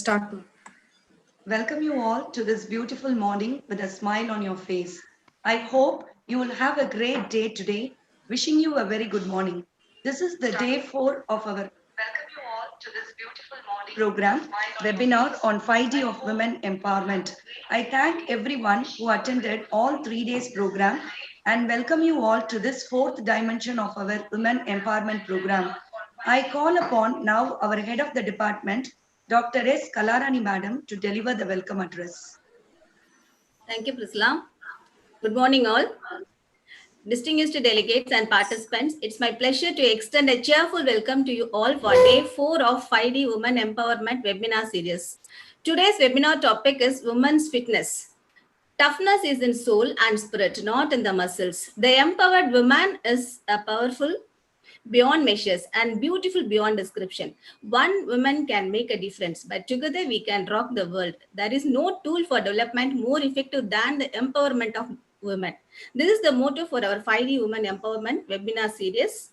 start. Welcome you all to this beautiful morning with a smile on your face. I hope you will have a great day today. Wishing you a very good morning. This is the day 4 of our Welcome you all to this beautiful morning program webinar on 5D of Women Empowerment. I thank everyone who attended all 3 days program and welcome you all to this fourth dimension of our Women Empowerment program. I call upon now our head of the department, Dr. S. Kalarani Madam, to deliver the welcome address. Thank you, Priscilla. Good morning, all. Distinguished delegates and participants, it's my pleasure to extend a cheerful welcome to you all for day 4 of 5D Women Empowerment webinar series. Today's webinar topic is Women's Fitness. Toughness is in soul and spirit, not in the muscles. The empowered woman is a powerful beyond measures and beautiful beyond description. One woman can make a difference, but together we can rock the world. There is no tool for development more effective than the empowerment of women. This is the motto for our 5D Women Empowerment webinar series.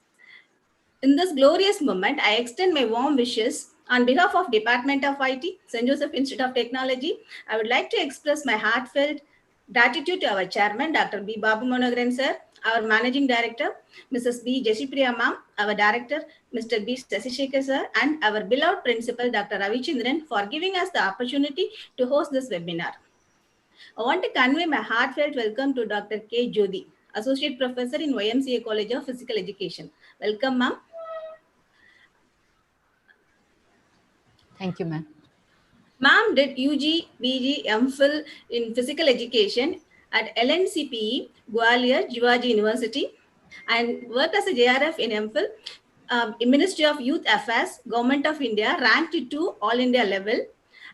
In this glorious moment, I extend my warm wishes on behalf of Department of IT, St. Joseph Institute of Technology. I would like to express my heartfelt gratitude to our chairman, Dr. B. Babu Monogran sir, our managing director, Mrs. B. Jesipriya ma'am, our director, Mr. B. Sasishekar sir, and our beloved principal, Dr. Ravichandran, for giving us the opportunity to host this webinar. I want to convey my heartfelt welcome to Dr. K. Jothi, Associate Professor in YMCA College of Physical Education. Welcome, ma'am. Thank you, ma'am. Ma'am did UG, BG, MPhil in Physical Education at LNCPE, Gwalior, Jivaji University, and worked as a JRF in MPhil, in Ministry of Youth Affairs, Government of India, ranked to All India level,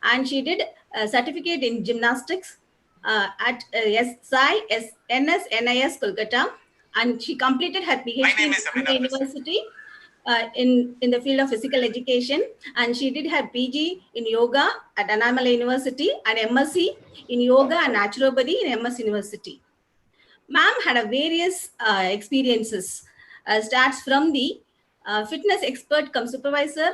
and she did a certificate in gymnastics at NSNIS Kolkata, and she completed her PhD in Pune University in the field of physical education, and she did her PG in yoga at Annamalai University and MSc in yoga and naturopathy in MS University. Ma'am had a various experiences. Starts from the fitness expert cum supervisor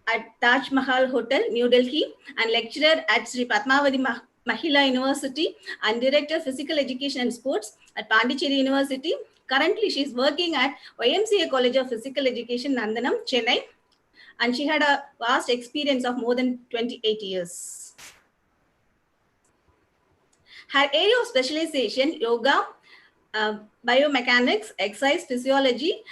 at Taj Mahal Hotel, New Delhi, and lecturer at Sri Padmavati Mahila University, and director of physical education and sports at Pondicherry University. Currently, she is working at YMCA College of Physical Education, Nandanam, Chennai, and she had a vast experience of more than 28 years. Her area of specialization, yoga, biomechanics, exercise physiology,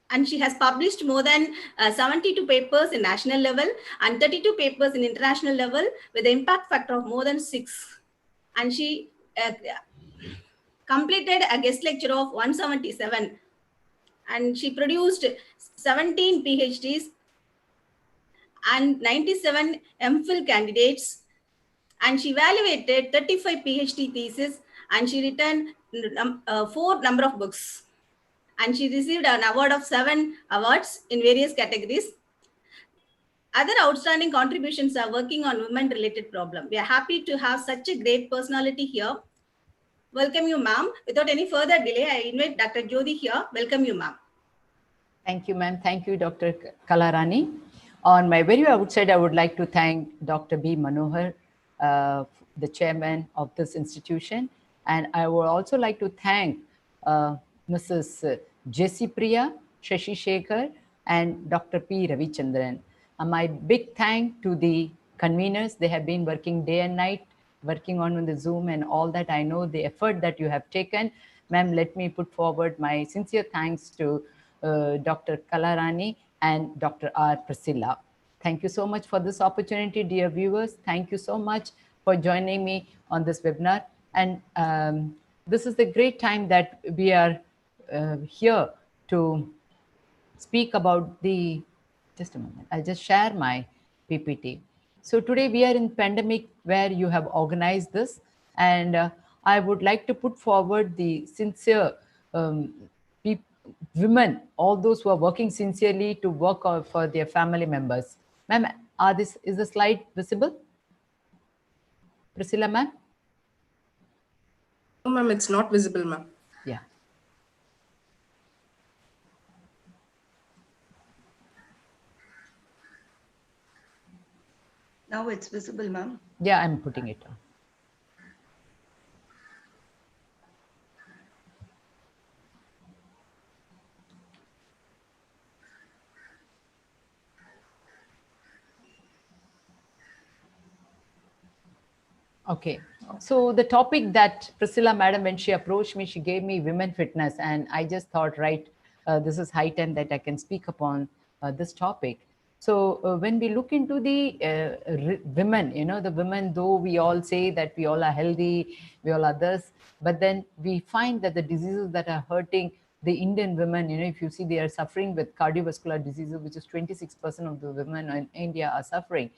and she has published more than 72 papers in national level and 32 papers in international level with an impact factor of more than 6. And she completed a guest lecture of 177, and she produced 17 PhDs and 97 MPhil candidates, and she evaluated 35 PhD theses, and she written 4 number of books, and she received an award of 7 awards in various categories. Other outstanding contributions are working on women-related problems. We are happy to have such a great personality here. Welcome you, ma'am. Without any further delay, I invite Dr. Jothi here. Welcome you, ma'am. Thank you, ma'am. Thank you, Dr. Kalarani. On my very outside, I would like to thank Dr. B. Manohar, the chairman of this institution. And I would also like to thank Mrs. Jesipriya, Shashi Shekhar, and Dr. P. Ravichandran. My big thank to the conveners. They have been working day and night, working on the Zoom and all that. I know the effort that you have taken. Ma'am, let me put forward my sincere thanks to Dr. Kalarani and Dr. R. Priscilla. Thank you so much for this opportunity, dear viewers. Thank you so much for joining me on this webinar. And this is the great time that we are here to speak about the, just a moment, I'll just share my PPT. So today we are in pandemic where you have organized this, and I would like to put forward the sincere women, all those who are working sincerely to work for their family members. Ma'am, is the slide visible? Priscilla, ma'am? No, ma'am, it's not visible, ma'am. Yeah. Now it's visible, ma'am. Yeah, I'm putting it on. Okay. So the topic that Priscilla madam, when she approached me, she gave me women fitness, and I just thought, right, this is high time that I can speak upon this topic. So when we look into the women, the women, though we all say that we all are healthy, we all are this, but then we find that the diseases that are hurting the Indian women, if you see, they are suffering with cardiovascular diseases, which is 26% of the women in India are suffering.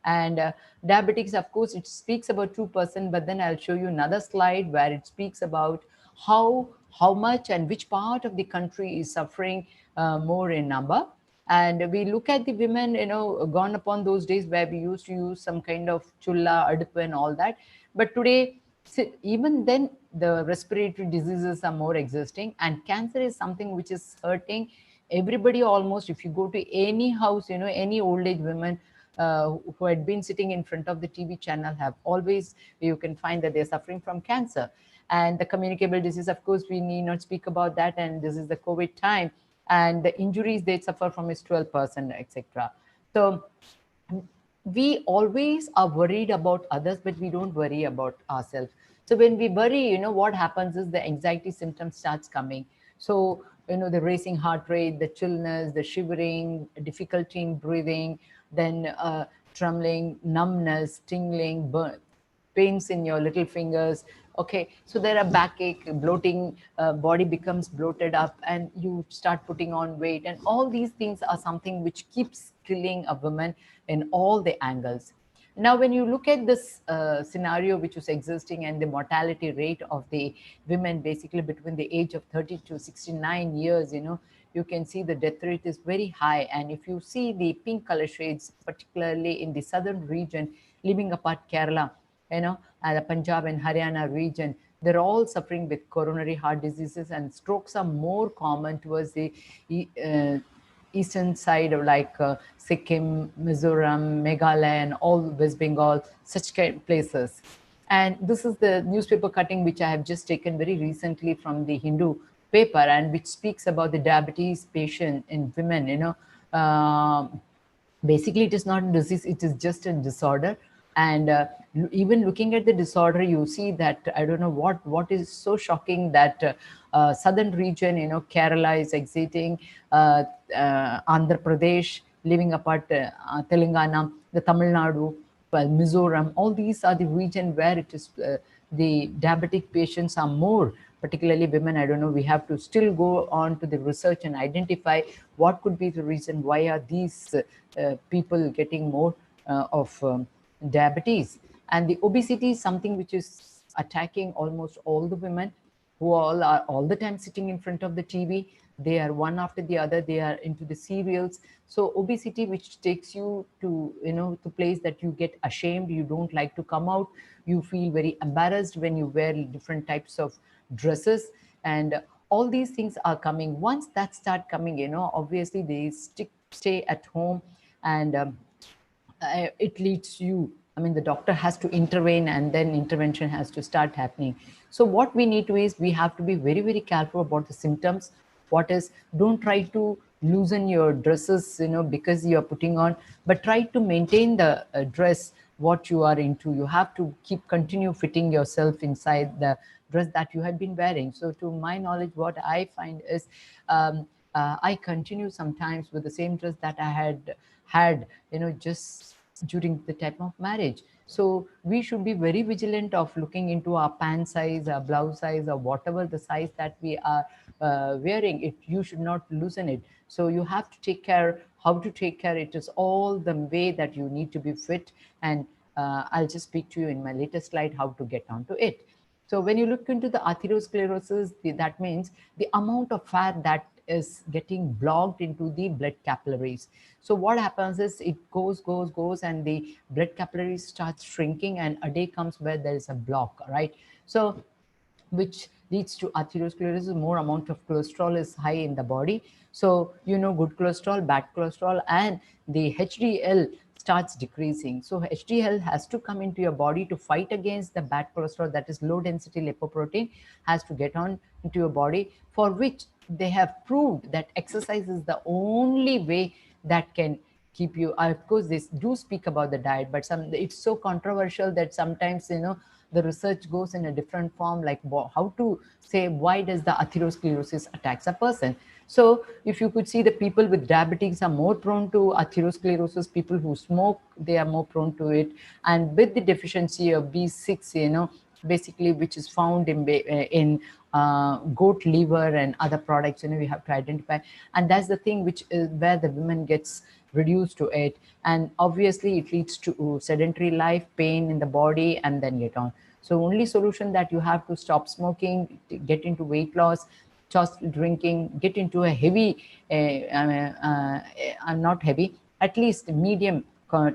And diabetics, of course, it speaks about 2%, but then I'll show you another slide where it speaks about how much and which part of the country is suffering more in number. And we look at the women, gone upon those days where we used to use some kind of chulla, adupu and all that. But today, even then, the respiratory diseases are more existing, and cancer is something which is hurting everybody almost. If you go to any house, any old age women who had been sitting in front of the TV channel have always, you can find that they're suffering from cancer. And the communicable disease, of course, we need not speak about that. And this is the COVID time. And the injuries they suffer from is 12%, etc. So we always are worried about others, but we don't worry about ourselves. So when we worry, what happens is the anxiety symptoms starts coming. So the racing heart rate, the chillness, the shivering, difficulty in breathing, then trembling, numbness, tingling, burn, pains in your little fingers. Okay, so there are backache, bloating, body becomes bloated up, and you start putting on weight, and all these things are something which keeps killing a woman in all the angles. Now when you look at this scenario which is existing, and the mortality rate of the women basically between the age of 30 to 69 years, you can see the death rate is very high. And if you see the pink color shades, particularly in the southern region, leaving apart Kerala, the Punjab and Haryana region, they're all suffering with coronary heart diseases, and strokes are more common towards the uh, eastern side of like Sikkim, Mizoram, Meghalaya, and all West Bengal, such kind of places. And this is the newspaper cutting which I have just taken very recently from the Hindu paper, and which speaks about the diabetes patient in women. Basically it is not a disease, it is just a disorder. And even looking at the disorder, you see that I don't know what is so shocking that southern region, Kerala is exiting, Andhra Pradesh living apart, Telangana, the Tamil Nadu, well, Mizoram, all these are the region where it is the diabetic patients are more, particularly women. I don't know, we have to still go on to the research and identify what could be the reason why are these people getting more of diabetes. And the obesity is something which is attacking almost all the women, who all are all the time sitting in front of the TV. They are one after the other, they are into the serials. So obesity, which takes you to, to place that you get ashamed, you don't like to come out, you feel very embarrassed when you wear different types of dresses. And all these things are coming. Once that start coming, obviously they stay at home. And it leads you, I mean, the doctor has to intervene, and then intervention has to start happening. So what we need to is, we have to be very, very careful about the symptoms. What is, don't try to loosen your dresses, because you are putting on, but try to maintain the dress what you are into. You have to continue fitting yourself inside the dress that you had been wearing. So to my knowledge, what I find is, I continue sometimes with the same dress that I had just during the time of marriage. So we should be very vigilant of looking into our pant size, our blouse size, or whatever the size that we are wearing it. You should not loosen it. So you have to take care how to take care. It is all the way that you need to be fit. And I'll just speak to you in my latest slide how to get onto it. So when you look into the atherosclerosis, that means the amount of fat that is getting blocked into the blood capillaries. So what happens is, it goes, and the blood capillaries start shrinking, and a day comes where there is a block, right? So which leads to atherosclerosis. More amount of cholesterol is high in the body. So good cholesterol, bad cholesterol, and the HDL starts decreasing. So HDL has to come into your body to fight against the bad cholesterol, that is low density lipoprotein, has to get on into your body, for which they have proved that exercise is the only way that can keep you. Of course, they do speak about the diet, but it's so controversial that sometimes, the research goes in a different form, like how to say why does the atherosclerosis attacks a person. So if you could see, the people with diabetes are more prone to atherosclerosis, people who smoke, they are more prone to it, and with the deficiency of B6, basically, which is found in goat liver and other products, we have to identify, and that's the thing which is where the women gets reduced to it, and obviously it leads to sedentary life, pain in the body, and then get on. So only solution that you have to stop smoking, get into weight loss, just drinking, get into a heavy, not heavy, at least medium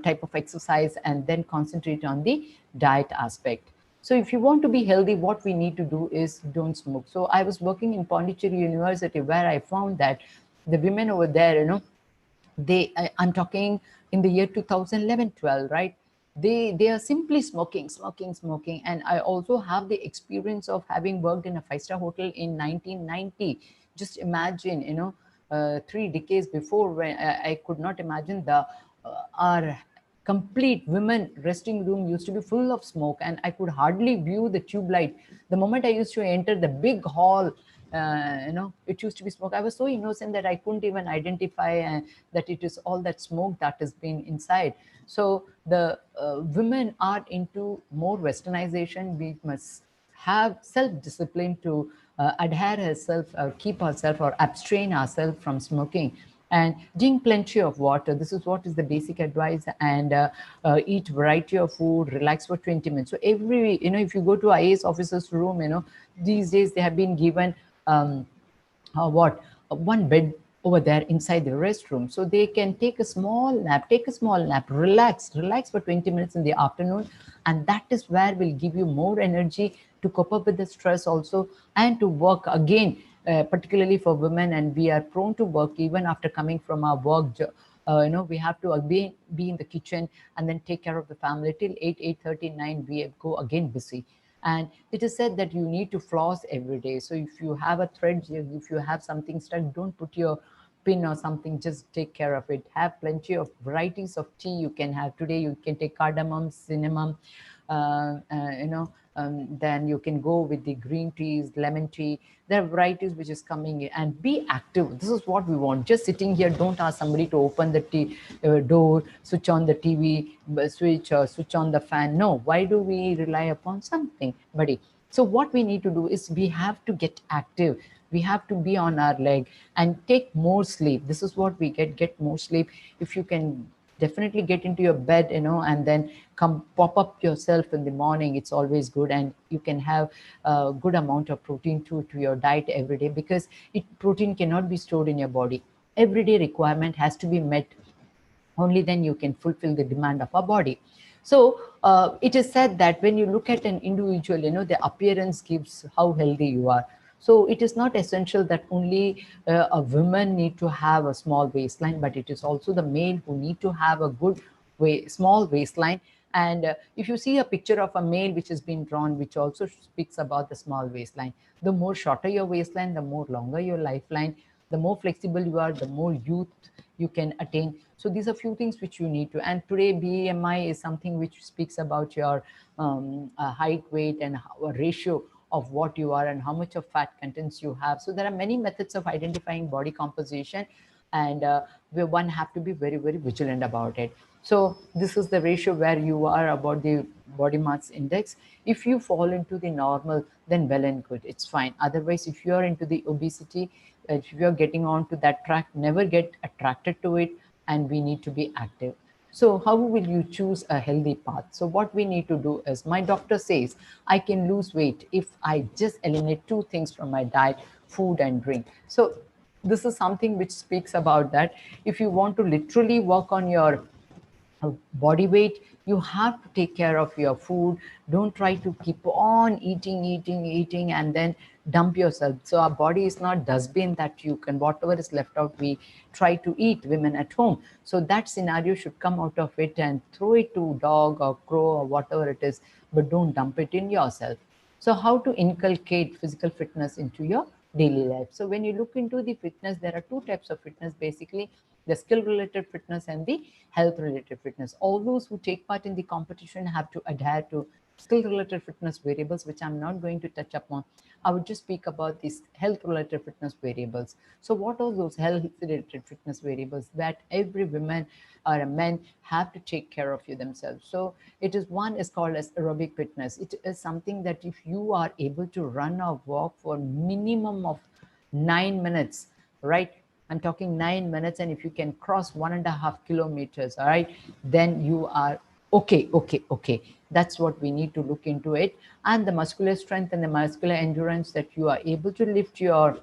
type of exercise, and then concentrate on the diet aspect. So if you want to be healthy, what we need to do is don't smoke. So I was working in Pondicherry University, where I found that the women over there, I'm talking in the year 2011-12, right? They are simply smoking. And I also have the experience of having worked in a five-star hotel in 1990. Just imagine, 3 decades before, when I could not imagine our complete women resting room used to be full of smoke, and I could hardly view the tube light. The moment I used to enter the big hall, it used to be smoke. I was so innocent that I couldn't even identify that it is all that smoke that has been inside. So the women are into more westernization. We must have self-discipline to adhere herself, or keep herself, or abstain ourselves from smoking, and drink plenty of water. This is what is the basic advice. And eat variety of food, relax for 20 minutes. So every, if you go to IAS officer's room, these days they have been given one bed over there inside the restroom, so they can take a small nap, relax for 20 minutes in the afternoon, and that is where will give you more energy to cope up with the stress also, and to work again, particularly for women. And we are prone to work even after coming from our work. We have to be in the kitchen and then take care of the family till 8:39. We go again busy. And it is said that you need to floss every day. So if you have a thread, if you have something stuck, don't put your pin or something, just take care of it. Have plenty of varieties of tea you can have. Today you can take cardamom, cinnamon, then you can go with the green teas, lemon tea. There are varieties which is coming in, and be active. This is what we want. Just sitting here, don't ask somebody to open the door, switch on the TV switch, or switch on the fan. No, why do we rely upon something, buddy? So what we need to do is we have to get active. We have to be on our leg and take more sleep. This is what we get more sleep. If you can definitely get into your bed, and then come pop up yourself in the morning, it's always good. And you can have a good amount of protein to your diet every day, because protein cannot be stored in your body. Everyday requirement has to be met. Only then you can fulfill the demand of our body. So it is said that when you look at an individual, the appearance gives how healthy you are. So it is not essential that only a woman need to have a small waistline, but it is also the male who need to have a good small waistline. And if you see a picture of a male which has been drawn, which also speaks about the small waistline, the more shorter your waistline, the more longer your lifeline, the more flexible you are, the more youth you can attain. So these are few things which you need to. And today BMI is something which speaks about your height, weight, and a ratio of what you are and how much of fat contents you have. So there are many methods of identifying body composition, and where one have to be very, very vigilant about it. So this is the ratio where you are about the body mass index. If you fall into the normal, then well and good, it's fine. Otherwise, if you are into the obesity, if you are getting on to that track, never get attracted to it, and we need to be active. So how will you choose a healthy path? So what we need to do is, my doctor says I can lose weight if I just eliminate two things from my diet: food and drink. So this is something which speaks about that. If you want to literally work on your body weight, You have to take care of your food. Don't try to keep on eating and then dump yourself. So our body is not dustbin that you can, whatever is left out, we try to eat, women at home. So that scenario should come out of it and throw it to dog or crow or whatever it is, but don't dump it in yourself. So how to inculcate physical fitness into your daily life? So when you look into the fitness, there are two types of fitness, basically the skill related fitness and the health related fitness. All those who take part in the competition have to adhere to skill related fitness variables, which I'm not going to touch upon. I would just speak about these health related fitness variables. So what are those health related fitness variables that every woman or a man have to take care of you themselves? So it is, one is called as aerobic fitness. It is something that if you are able to run or walk for minimum of 9 minutes, right? I'm talking 9 minutes, and if you can cross 1.5 kilometers, all right, then you are okay. That's what we need to look into it. And the muscular strength and the muscular endurance, that you are able to lift your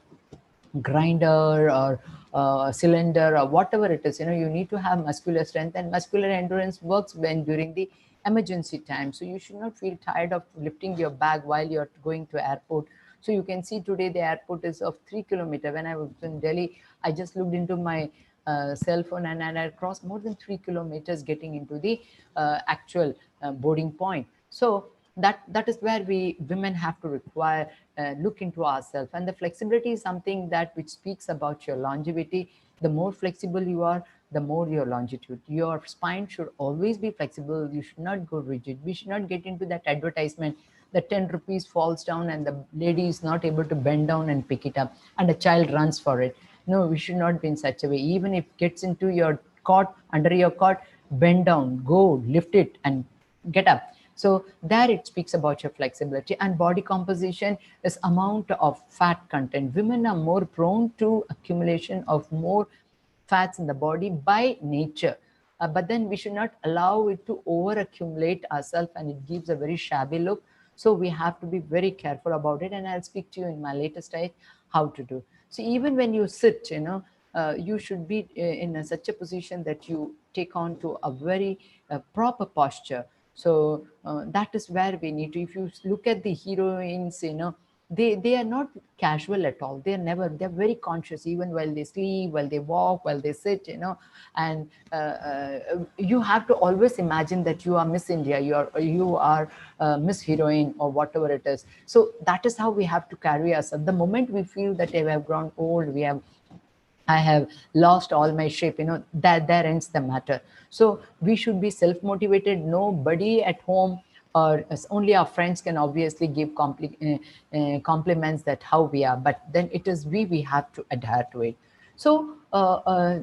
grinder or cylinder or whatever it is. You need to have muscular strength, and muscular endurance works when during the emergency time. So you should not feel tired of lifting your bag while you're going to airport. So you can see today the airport is of 3 kilometers. When I was in Delhi, I just looked into my cell phone, and I crossed more than 3 kilometers getting into the actual boarding point. So that is where we women have to require look into ourselves. And the flexibility is something that which speaks about your longevity. The more flexible you are, the more your longitude. Your spine should always be flexible. You should not go rigid. We should not get into that advertisement, the 10 rupees falls down and the lady is not able to bend down and pick it up and a child runs for it. No, we should not be in such a way. Even if it gets into your cot, under your cot, bend down, go lift it and get up. So there it speaks about your flexibility. And body composition is amount of fat content. Women are more prone to accumulation of more fats in the body by nature. But then we should not allow it to over accumulate ourselves, and it gives a very shabby look. So we have to be very careful about it, and I'll speak to you in my latest slide how to do. So even when you sit, you should be in such a position that you take on to a very proper posture. So that is where we need to. If you look at the heroines, they are not casual at all. They're very conscious, even while they sleep, while they walk, while they sit, and you have to always imagine that you are Miss India, you are Miss Heroine or whatever it is. So that is how we have to carry ourselves. The moment we feel that we have grown old, I have lost all my shape, that there ends the matter. So we should be self-motivated. Nobody at home or only our friends can obviously give compliments that how we are, but then it is we have to adhere to it. So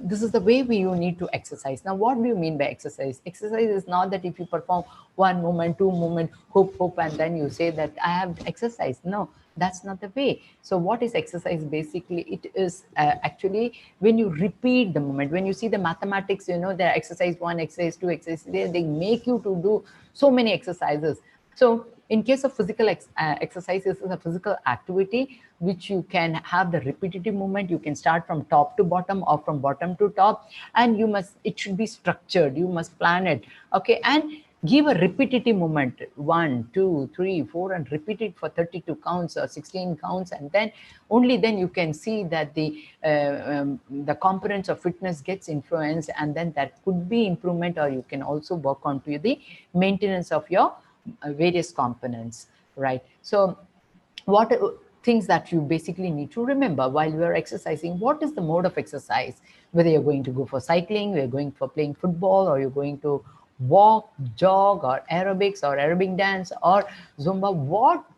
this is the way you need to exercise. Now, what do you mean by exercise? Exercise is not that if you perform one movement, two movement, hoop, and then you say that I have exercised. No, that's not the way. So what is exercise? Basically, it is actually when you repeat the movement. When you see the mathematics, there are exercise 1, exercise 2, exercise 3, they make you to do so many exercises. So in case of physical exercise, this is a physical activity which you can have the repetitive movement. You can start from top to bottom or from bottom to top, and it should be structured. You must plan it, okay, and give a repetitive movement, 1, 2, 3, 4, and repeat it for 32 counts or 16 counts, and then only then you can see that the components of fitness gets influenced, and then that could be improvement, or you can also work on to the maintenance of your various components, right? So what things that you basically need to remember while you are exercising: what is the mode of exercise? Whether you're going to go for cycling, you're going for playing football, or you're going to walk, jog, or aerobics, or aerobic dance, or Zumba,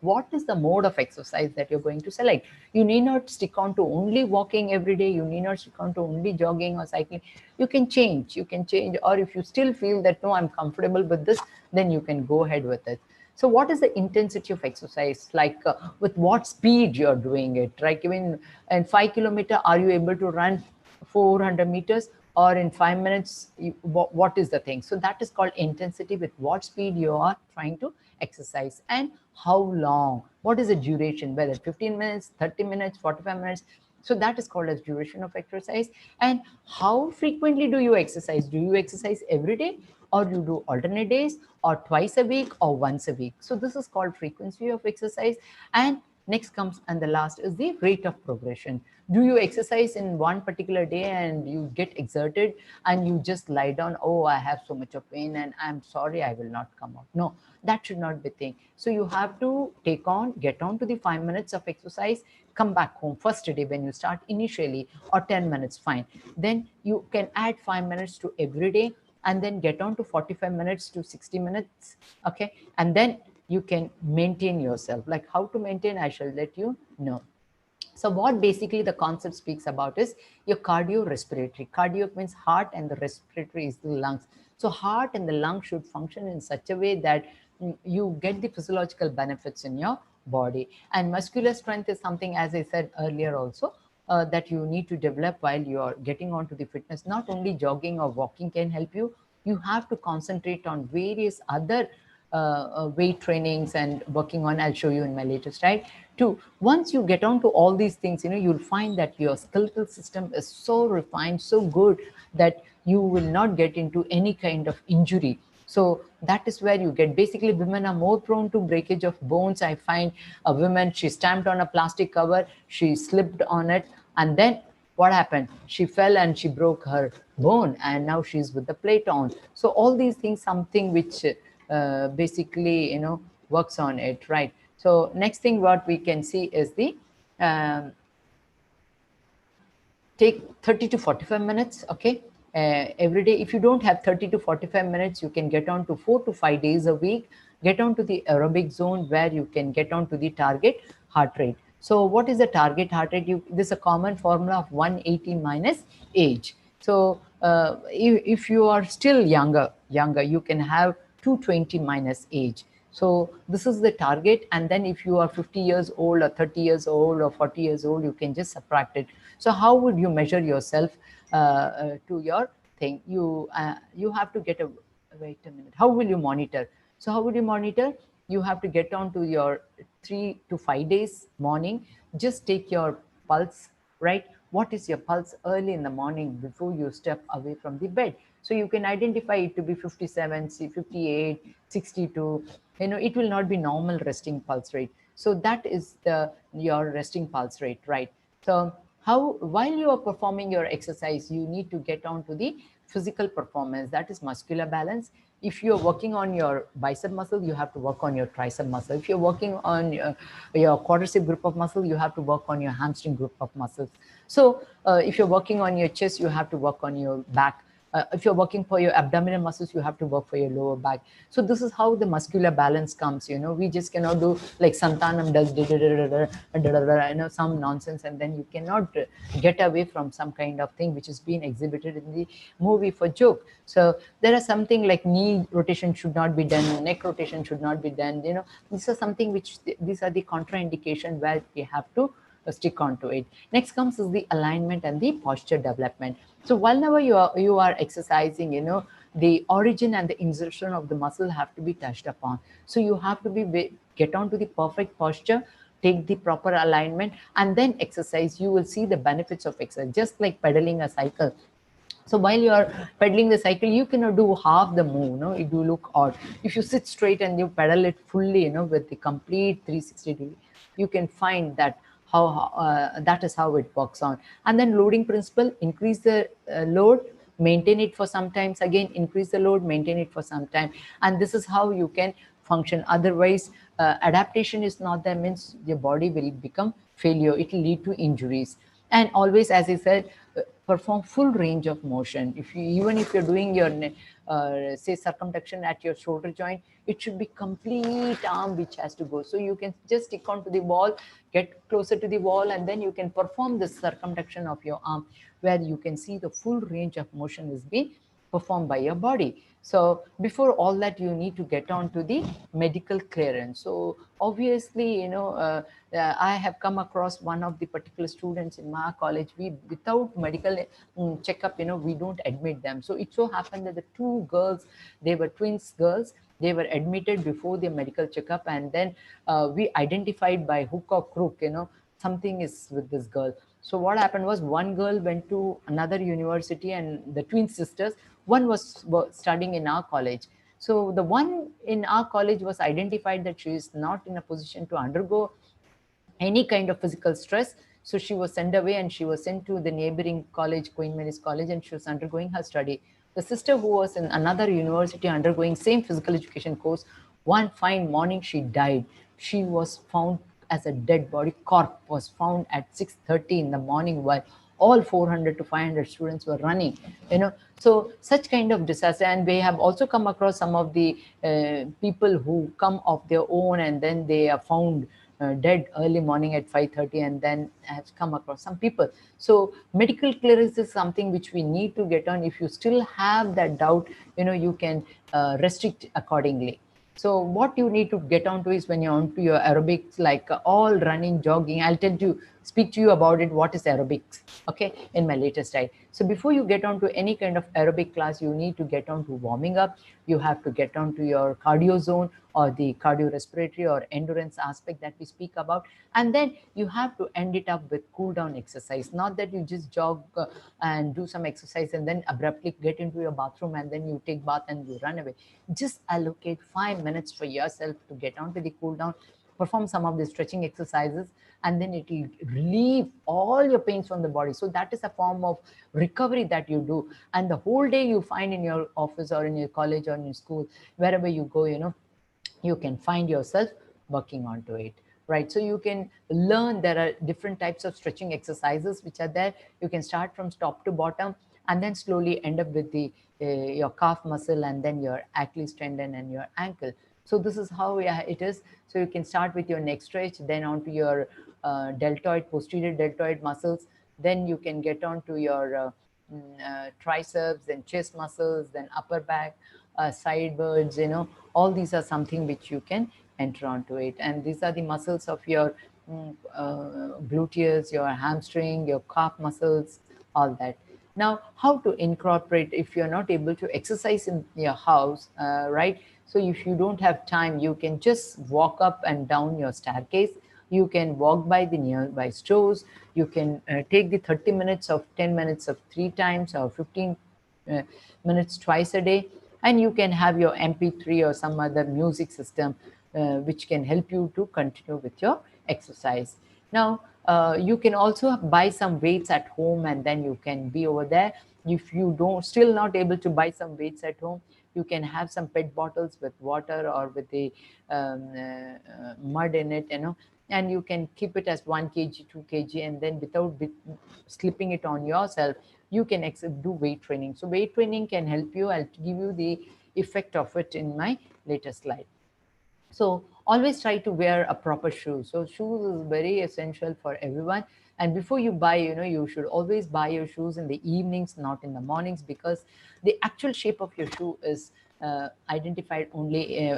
what is the mode of exercise that you're going to select? You need not stick on to only walking every day. You need not stick on to only jogging or cycling. You can change, or if you still feel that no, I'm comfortable with this, then you can go ahead with it. So what is the intensity of exercise? Like with what speed you're doing it, right? Even in 5 kilometers, are you able to run 400 meters, or in 5 minutes? What is the thing? So that is called intensity, with what speed you are trying to exercise, and how long, what is the duration, whether 15 minutes, 30 minutes, 45 minutes. So that is called as duration of exercise. And how frequently do you exercise? Do you exercise every day, or you do alternate days, or twice a week, or once a week. So this is called frequency of exercise. And next comes, and the last is the rate of progression. Do you exercise in one particular day and you get exerted and you just lie down, oh, I have so much of pain and I'm sorry, I will not come out? No, that should not be thing. So you have to get on to the 5 minutes of exercise, come back home first day when you start initially, or 10 minutes, fine. Then you can add 5 minutes to every day, and then get on to 45 minutes to 60 minutes. Okay. And then you can maintain yourself. Like how to maintain, I shall let you know. So what basically the concept speaks about is your cardiorespiratory. Cardio means heart, and the respiratory is the lungs. So heart and the lung should function in such a way that you get the physiological benefits in your body. And muscular strength is something, as I said earlier also, that you need to develop while you're getting onto the fitness. Not only jogging or walking can help you, you have to concentrate on various other weight trainings and working on. I'll show you in my latest, right? Two, once you get on to all these things, you'll find that your skeletal system is so refined, so good, that you will not get into any kind of injury. So that is where you get, basically women are more prone to breakage of bones. I find a woman, she stamped on a plastic cover, she slipped on it, and then what happened? She fell and she broke her bone, and now she's with the plate on. So all these things, something which basically works on it, right? So next thing what we can see is the take 30 to 45 minutes. Okay. Every day. If you don't have 30 to 45 minutes, you can get on to 4 to 5 days a week, get on to the aerobic zone where you can get on to the target heart rate. So what is the target heart rate? This is a common formula of 180 minus age. So if you are still younger, you can have 220 minus age. So this is the target. And then if you are 50 years old or 30 years old or 40 years old, you can just subtract it. So how would you measure yourself to your thing? You have to get a, wait a minute, how will you monitor? So how would you monitor? You have to get on to your 3 to 5 days morning, just take your pulse, right? What is your pulse early in the morning before you step away from the bed? So you can identify it to be 57, 58, 62. It will not be normal resting pulse rate. So that is your resting pulse rate, right? So while you are performing your exercise, you need to get on to the physical performance, that is muscular balance. If you're working on your bicep muscle, you have to work on your tricep muscle. If you're working on your quadricep group of muscle, you have to work on your hamstring group of muscles. So if you're working on your chest, you have to work on your back. If you're working for your abdominal muscles, you have to work for your lower back. So this is how the muscular balance comes. We just cannot do like Santanam does some nonsense, and then you cannot get away from some kind of thing which is being exhibited in the movie for joke. So there are something like knee rotation should not be done, neck rotation should not be done. These are something which these are the contraindication where we have to stick on to it. Next comes is the alignment and the posture development. So whenever you are exercising, the origin and the insertion of the muscle have to be touched upon. So you have to get on to the perfect posture, take the proper alignment, and then exercise. You will see the benefits of exercise, just like pedaling a cycle. So while you are pedaling the cycle, you cannot do half the move. It will look odd. If you sit straight and you pedal it fully, with the complete 360 degree, you can find that that is how it works on. And then loading principle: increase the load, maintain it for some times, again increase the load, maintain it for some time, and this is how you can function. Otherwise, adaptation is not there, means your body will become failure. It will lead to injuries. And always, as I said, perform full range of motion. Even if you're doing your say circumduction at your shoulder joint, it should be complete arm which has to go. So you can just stick onto the wall, get closer to the wall, and then you can perform the circumduction of your arm, where you can see the full range of motion is being performed by your body. So before all that, you need to get on to the medical clearance. So obviously, I have come across one of the particular students in my college. We, without medical checkup, we don't admit them. So it so happened that the two girls, they were twins girls, they were admitted before their medical checkup, and then we identified by hook or crook, something is with this girl. So what happened was, one girl went to another university, and the twin sisters, one was studying in our college. So the one in our college was identified that she is not in a position to undergo any kind of physical stress. So she was sent away, and she was sent to the neighboring college, Queen Mary's College, and she was undergoing her study. The sister who was in another university undergoing same physical education course, one fine morning she died. She was found as a dead body. Corpse was found at 6:30 in the morning, while all 400 to 500 students were running, so such kind of disaster. And we have also come across some of the people who come of their own, and then they are found dead early morning at 5:30, and then have come across some people. So medical clearance is something which we need to get on. If you still have that doubt, you can restrict accordingly. So what you need to get onto is, when you're onto your aerobics, like all running, jogging, I'll speak to you about it, what is aerobics, okay, in my latest slide. So before you get onto any kind of aerobic class, you need to get on to warming up. You have to get on to your cardio zone, or the cardiorespiratory or endurance aspect that we speak about. And then you have to end it up with cool down exercise. Not that you just jog and do some exercise and then abruptly get into your bathroom and then you take bath and you run away. Just allocate 5 minutes for yourself to get onto the cool down, perform some of the stretching exercises, and then it will relieve all your pains from the body. So that is a form of recovery that you do. And the whole day you find in your office or in your college or in your school, wherever you go, you can find yourself working onto it, right? So you can learn, there are different types of stretching exercises which are there. You can start from top to bottom, and then slowly end up with the your calf muscle, and then your Achilles tendon and your ankle. So this is how it is. So you can start with your neck stretch, then onto your deltoid, posterior deltoid muscles. Then you can get on to your triceps, then chest muscles, then upper back, sidewards, all these are something which you can enter onto it. And these are the muscles of your gluteus, your hamstring, your calf muscles, all that. Now, how to incorporate if you're not able to exercise in your house, right? So if you don't have time, you can just walk up and down your staircase. You can walk by the nearby stores. You can take the 30 minutes of 10 minutes of 3 times, or 15 minutes twice a day. And you can have your MP3 or some other music system which can help you to continue with your exercise. Now, you can also buy some weights at home, and then you can be over there. If you don't still not able to buy some weights at home, you can have some PET bottles with water or with the mud in it, and you can keep it as 1 kg, 2 kg, and then without slipping it on yourself, you can do weight training. So weight training can help you. I'll give you the effect of it in my latest slide. So always try to wear a proper shoe. So shoes is very essential for everyone. And before you buy, you should always buy your shoes in the evenings, not in the mornings, because the actual shape of your shoe is identified only,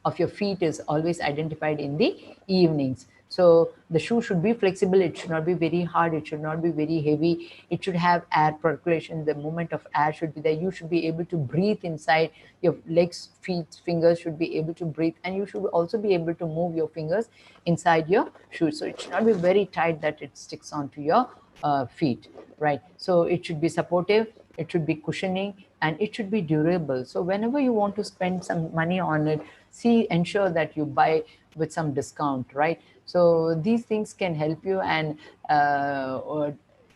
of your feet is always identified in the evenings. So the shoe should be flexible. It should not be very hard. It should not be very heavy. It should have air percolation. The movement of air should be there. You should be able to breathe inside. Your legs, feet, fingers should be able to breathe. And you should also be able to move your fingers inside your shoe. So it should not be very tight that it sticks onto your feet, right? So it should be supportive. It should be cushioning, and it should be durable. So whenever you want to spend some money on it, ensure that you buy with some discount, right? So these things can help you. And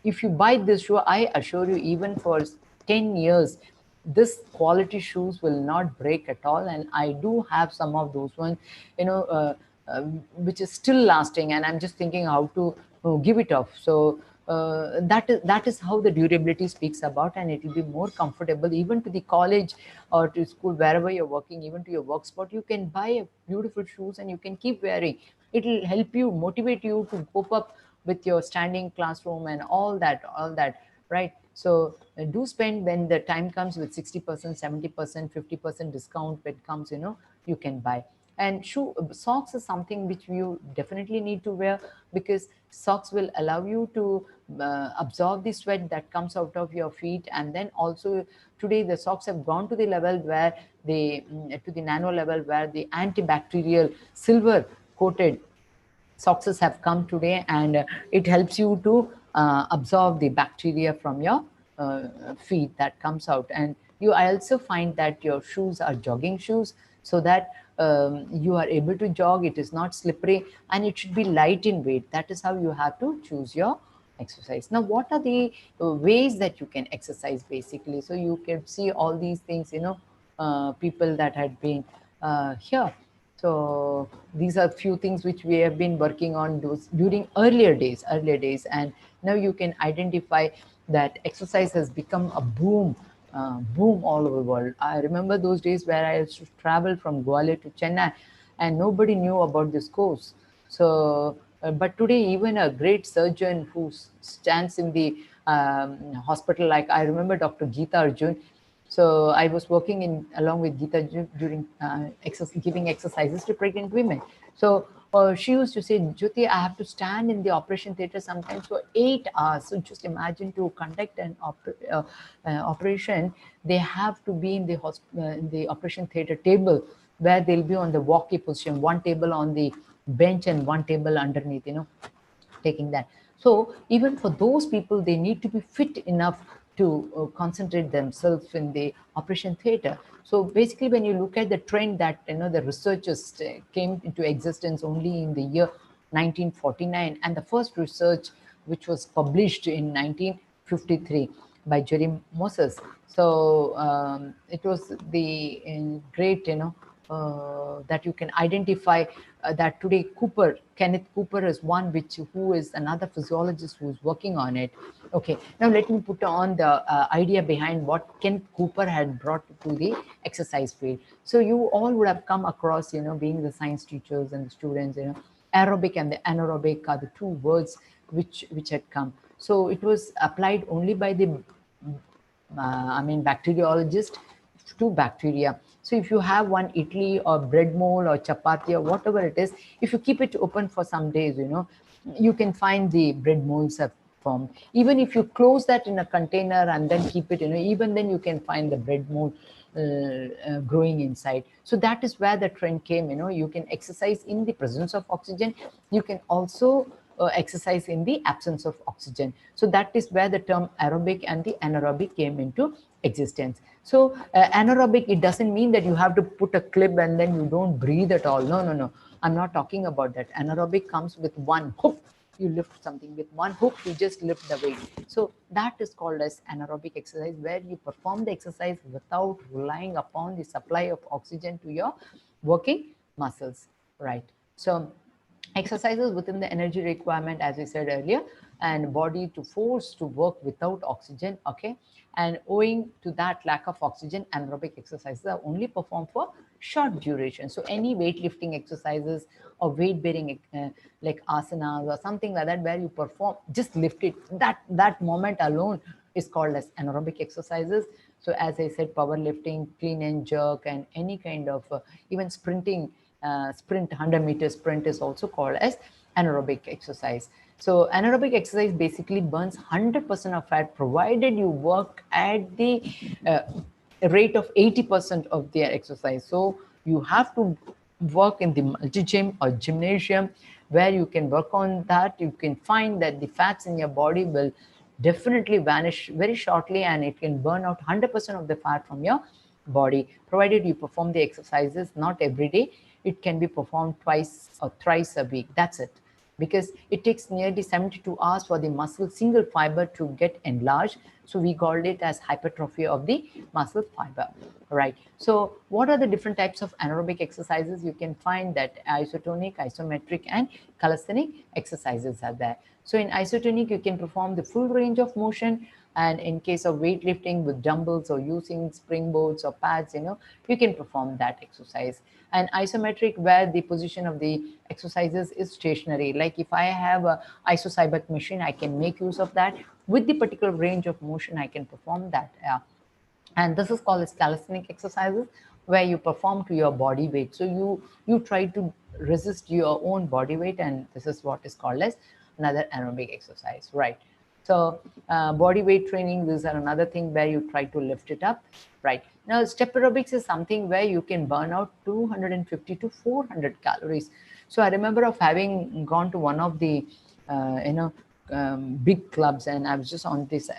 if you buy this shoe, I assure you, even for 10 years, this quality shoes will not break at all. And I do have some of those ones, which is still lasting, and I'm just thinking how to give it off. So that is how the durability speaks about, and it will be more comfortable even to the college or to school, wherever you're working, even to your work spot. You can buy a beautiful shoes and you can keep wearing. It will help you, motivate you to cope up with your standing classroom and all that, right? So do spend when the time comes with 60%, 70%, 50% discount. When it comes, you can buy. And socks is something which you definitely need to wear, because socks will allow you to absorb the sweat that comes out of your feet. And then also, today the socks have gone to the level where to the nano level, where the antibacterial silver coated socks have come today, and it helps you to absorb the bacteria from your feet that comes out. And I also find that your shoes are jogging shoes, so that you are able to jog. It is not slippery, and it should be light in weight. That is how you have to choose your exercise. Now, what are the ways that you can exercise basically? So you can see all these things, people that had been here. So these are few things which we have been working on during earlier days, and now you can identify that exercise has become a boom all over the world. I remember those days where I used to travel from Gwalior to Chennai, and nobody knew about this course. So, but today, even a great surgeon who stands in the hospital, like I remember Dr. Geeta Arjun. So I was working along with Geeta during giving exercises to pregnant women. So she used to say, Jothi, I have to stand in the operation theater sometimes for 8 hours. So just imagine, to conduct an operation, they have to be in the operation theater table, where they'll be on the walkie position, one table on the bench and one table underneath, taking that. So even for those people, they need to be fit enough to concentrate themselves in the operation theater. So basically, when you look at the trend that the researchers came into existence only in the year 1949, and the first research which was published in 1953 by Jerry Moses. So it was the great, that you can identify that today Kenneth Cooper is one who is another physiologist who's working on it. Okay, now let me put on the idea behind what Kenneth Cooper had brought to the exercise field. So you all would have come across, being the science teachers and the students, aerobic and the anaerobic are the two words which had come. So it was applied only by the bacteriologist to bacteria. So if you have one idli or bread mold or chapati or whatever it is, if you keep it open for some days, you can find the bread molds have formed. Even if you close that in a container and then keep it, even then you can find the bread mold growing inside. So that is where the trend came. You can exercise in the presence of oxygen. You can also exercise in the absence of oxygen. So that is where the term aerobic and the anaerobic came into existence. So anaerobic, it doesn't mean that you have to put a clip and then you don't breathe at all. No. I'm not talking about that. Anaerobic comes with one hook. You lift something with one hook, you just lift the weight. So that is called as anaerobic exercise, where you perform the exercise without relying upon the supply of oxygen to your working muscles, right? So exercises within the energy requirement, as we said earlier, and body to force to work without oxygen. Okay, and owing to that lack of oxygen, anaerobic exercises are only performed for short duration. So any weightlifting exercises or weight bearing like asanas or something like that, where you perform, just lift it, that moment alone is called as anaerobic exercises. So as I said, powerlifting, clean and jerk, and any kind of even sprinting, sprint 100-meter sprint is also called as anaerobic exercise. So anaerobic exercise basically burns 100% of fat, provided you work at the rate of 80% of their exercise. So you have to work in the multi-gym or gymnasium, where you can work on that. You can find that the fats in your body will definitely vanish very shortly, and it can burn out 100% of the fat from your body, provided you perform the exercises not every day. It can be performed twice or thrice a week. That's it. Because it takes nearly 72 hours for the muscle single fiber to get enlarged. So we called it as hypertrophy of the muscle fiber, right? So what are the different types of anaerobic exercises? You can find that isotonic, isometric, and calisthenic exercises are there. So in isotonic, you can perform the full range of motion, and in case of weightlifting with dumbbells or using springboards or pads, you can perform that exercise. And isometric, where the position of the exercises is stationary. Like if I have a isocybec machine, I can make use of that. With the particular range of motion, I can perform that. And this is called as calisthenic exercises, where you perform to your body weight. So you try to resist your own body weight, and this is what is called as another anaerobic exercise, right? So body weight training, these are another thing where you try to lift it up, right? Now step aerobics is something where you can burn out 250 to 400 calories. So I remember of having gone to one of the big clubs, and I was just on this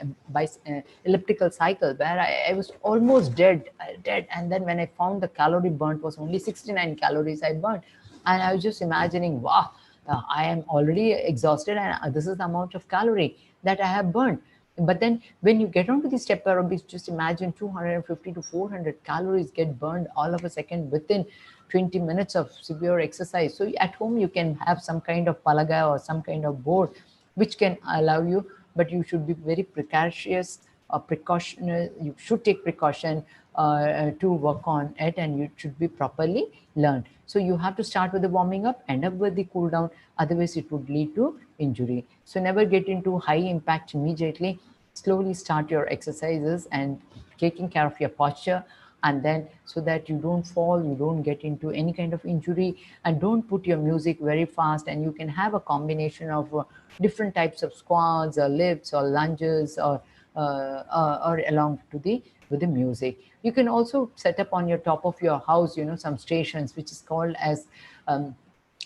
elliptical cycle where I was almost dead. And then when I found the calorie burnt was only 69 calories I burnt, and I was just imagining, wow, I am already exhausted, and this is the amount of calorie that I have burnt. But then when you get onto the step aerobics, just imagine 250 to 400 calories get burned all of a second within 20 minutes of severe exercise. So at home, you can have some kind of palaga or some kind of board which can allow you, but you should be very precocious or precautionary. You should take precaution to work on it, and you should be properly learned. So you have to start with the warming up, end up with the cool down, otherwise it would lead to injury. So never get into high impact immediately. Slowly start your exercises and taking care of your posture, and then so that you don't fall, you don't get into any kind of injury, and don't put your music very fast. And you can have a combination of different types of squats or lifts or lunges or along to the with the music. You can also set up on your top of your house, some stations which is called as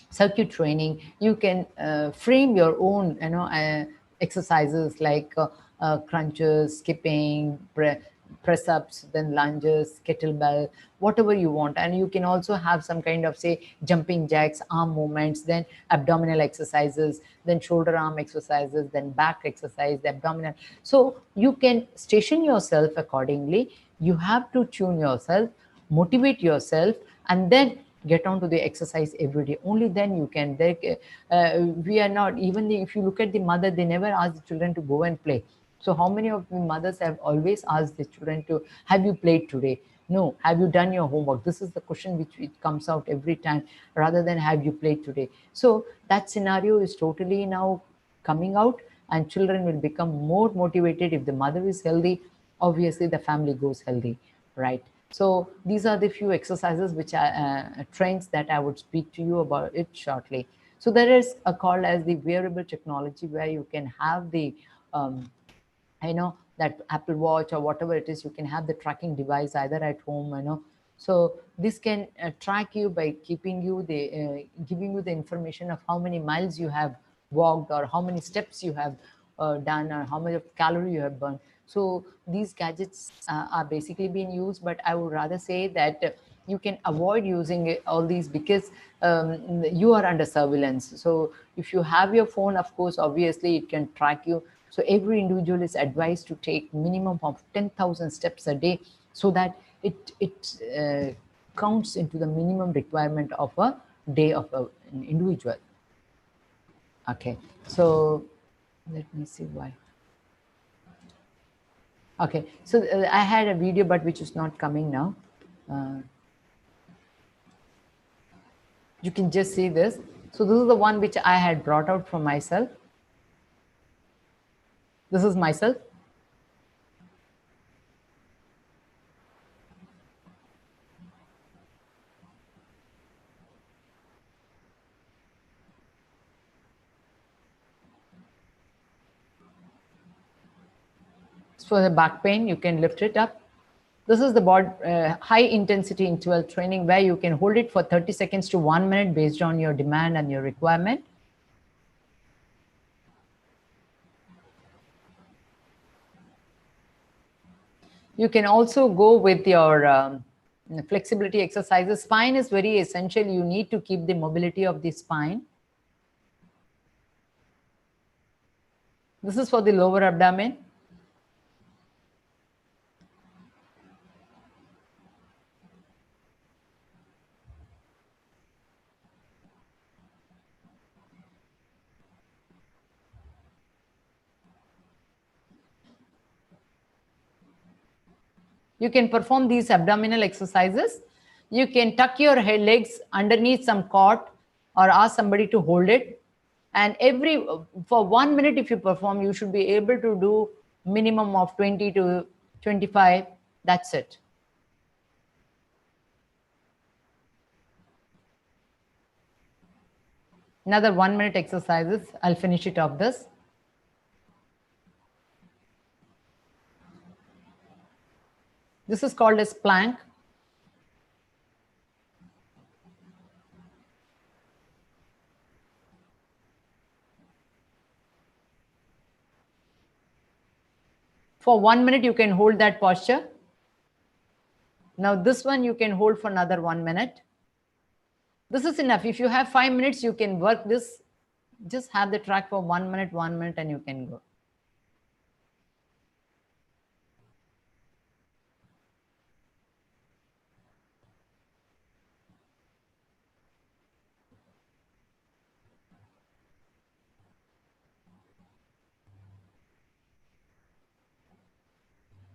circuit training. You can frame your own exercises like crunches, skipping, press ups, then lunges, kettlebell, whatever you want. And you can also have some kind of, say, jumping jacks, arm movements, then abdominal exercises, then shoulder arm exercises, then back exercise, the abdominal. So you can station yourself accordingly. You have to tune yourself, motivate yourself, and then get on to the exercise every day. Only then you can. We are not, even if you look at the mother, they never ask the children to go and play. So how many of the mothers have always asked the children to, have you played today? No. Have you done your homework? This is the question which it comes out every time, rather than have you played today. So that scenario is totally now coming out, and children will become more motivated. If the mother is healthy, obviously the family goes healthy, right? So these are the few exercises which are trends that I would speak to you about it shortly. So there is a call as the wearable technology, where you can have the that Apple Watch or whatever it is. You can have the tracking device either at home, so this can track you by keeping you the giving you the information of how many miles you have walked, or how many steps you have done, or how much of calorie you have burned. So these gadgets are basically being used, but I would rather say that you can avoid using all these, because you are under surveillance. So if you have your phone, of course, obviously it can track you. So every individual is advised to take minimum of 10,000 steps a day, so that it counts into the minimum requirement of a day of an individual. Okay, so let me see why. Okay, so I had a video, but which is not coming now. You can just see this. So this is the one which I had brought out for myself. This is myself. For the back pain, you can lift it up. This is the high intensity interval training, where you can hold it for 30 seconds to 1 minute based on your demand and your requirement. You can also go with your flexibility exercises. Spine is very essential. You need to keep the mobility of the spine. This is for the lower abdomen. You can perform these abdominal exercises. You can tuck your legs underneath some cot, or ask somebody to hold it. And for 1 minute, if you perform, you should be able to do minimum of 20 to 25. That's it. Another 1 minute exercises. I'll finish it off this. This is called as plank. For 1 minute, you can hold that posture. Now this one you can hold for another 1 minute. This is enough. If you have 5 minutes, you can work this. Just have the track for 1 minute, and you can go.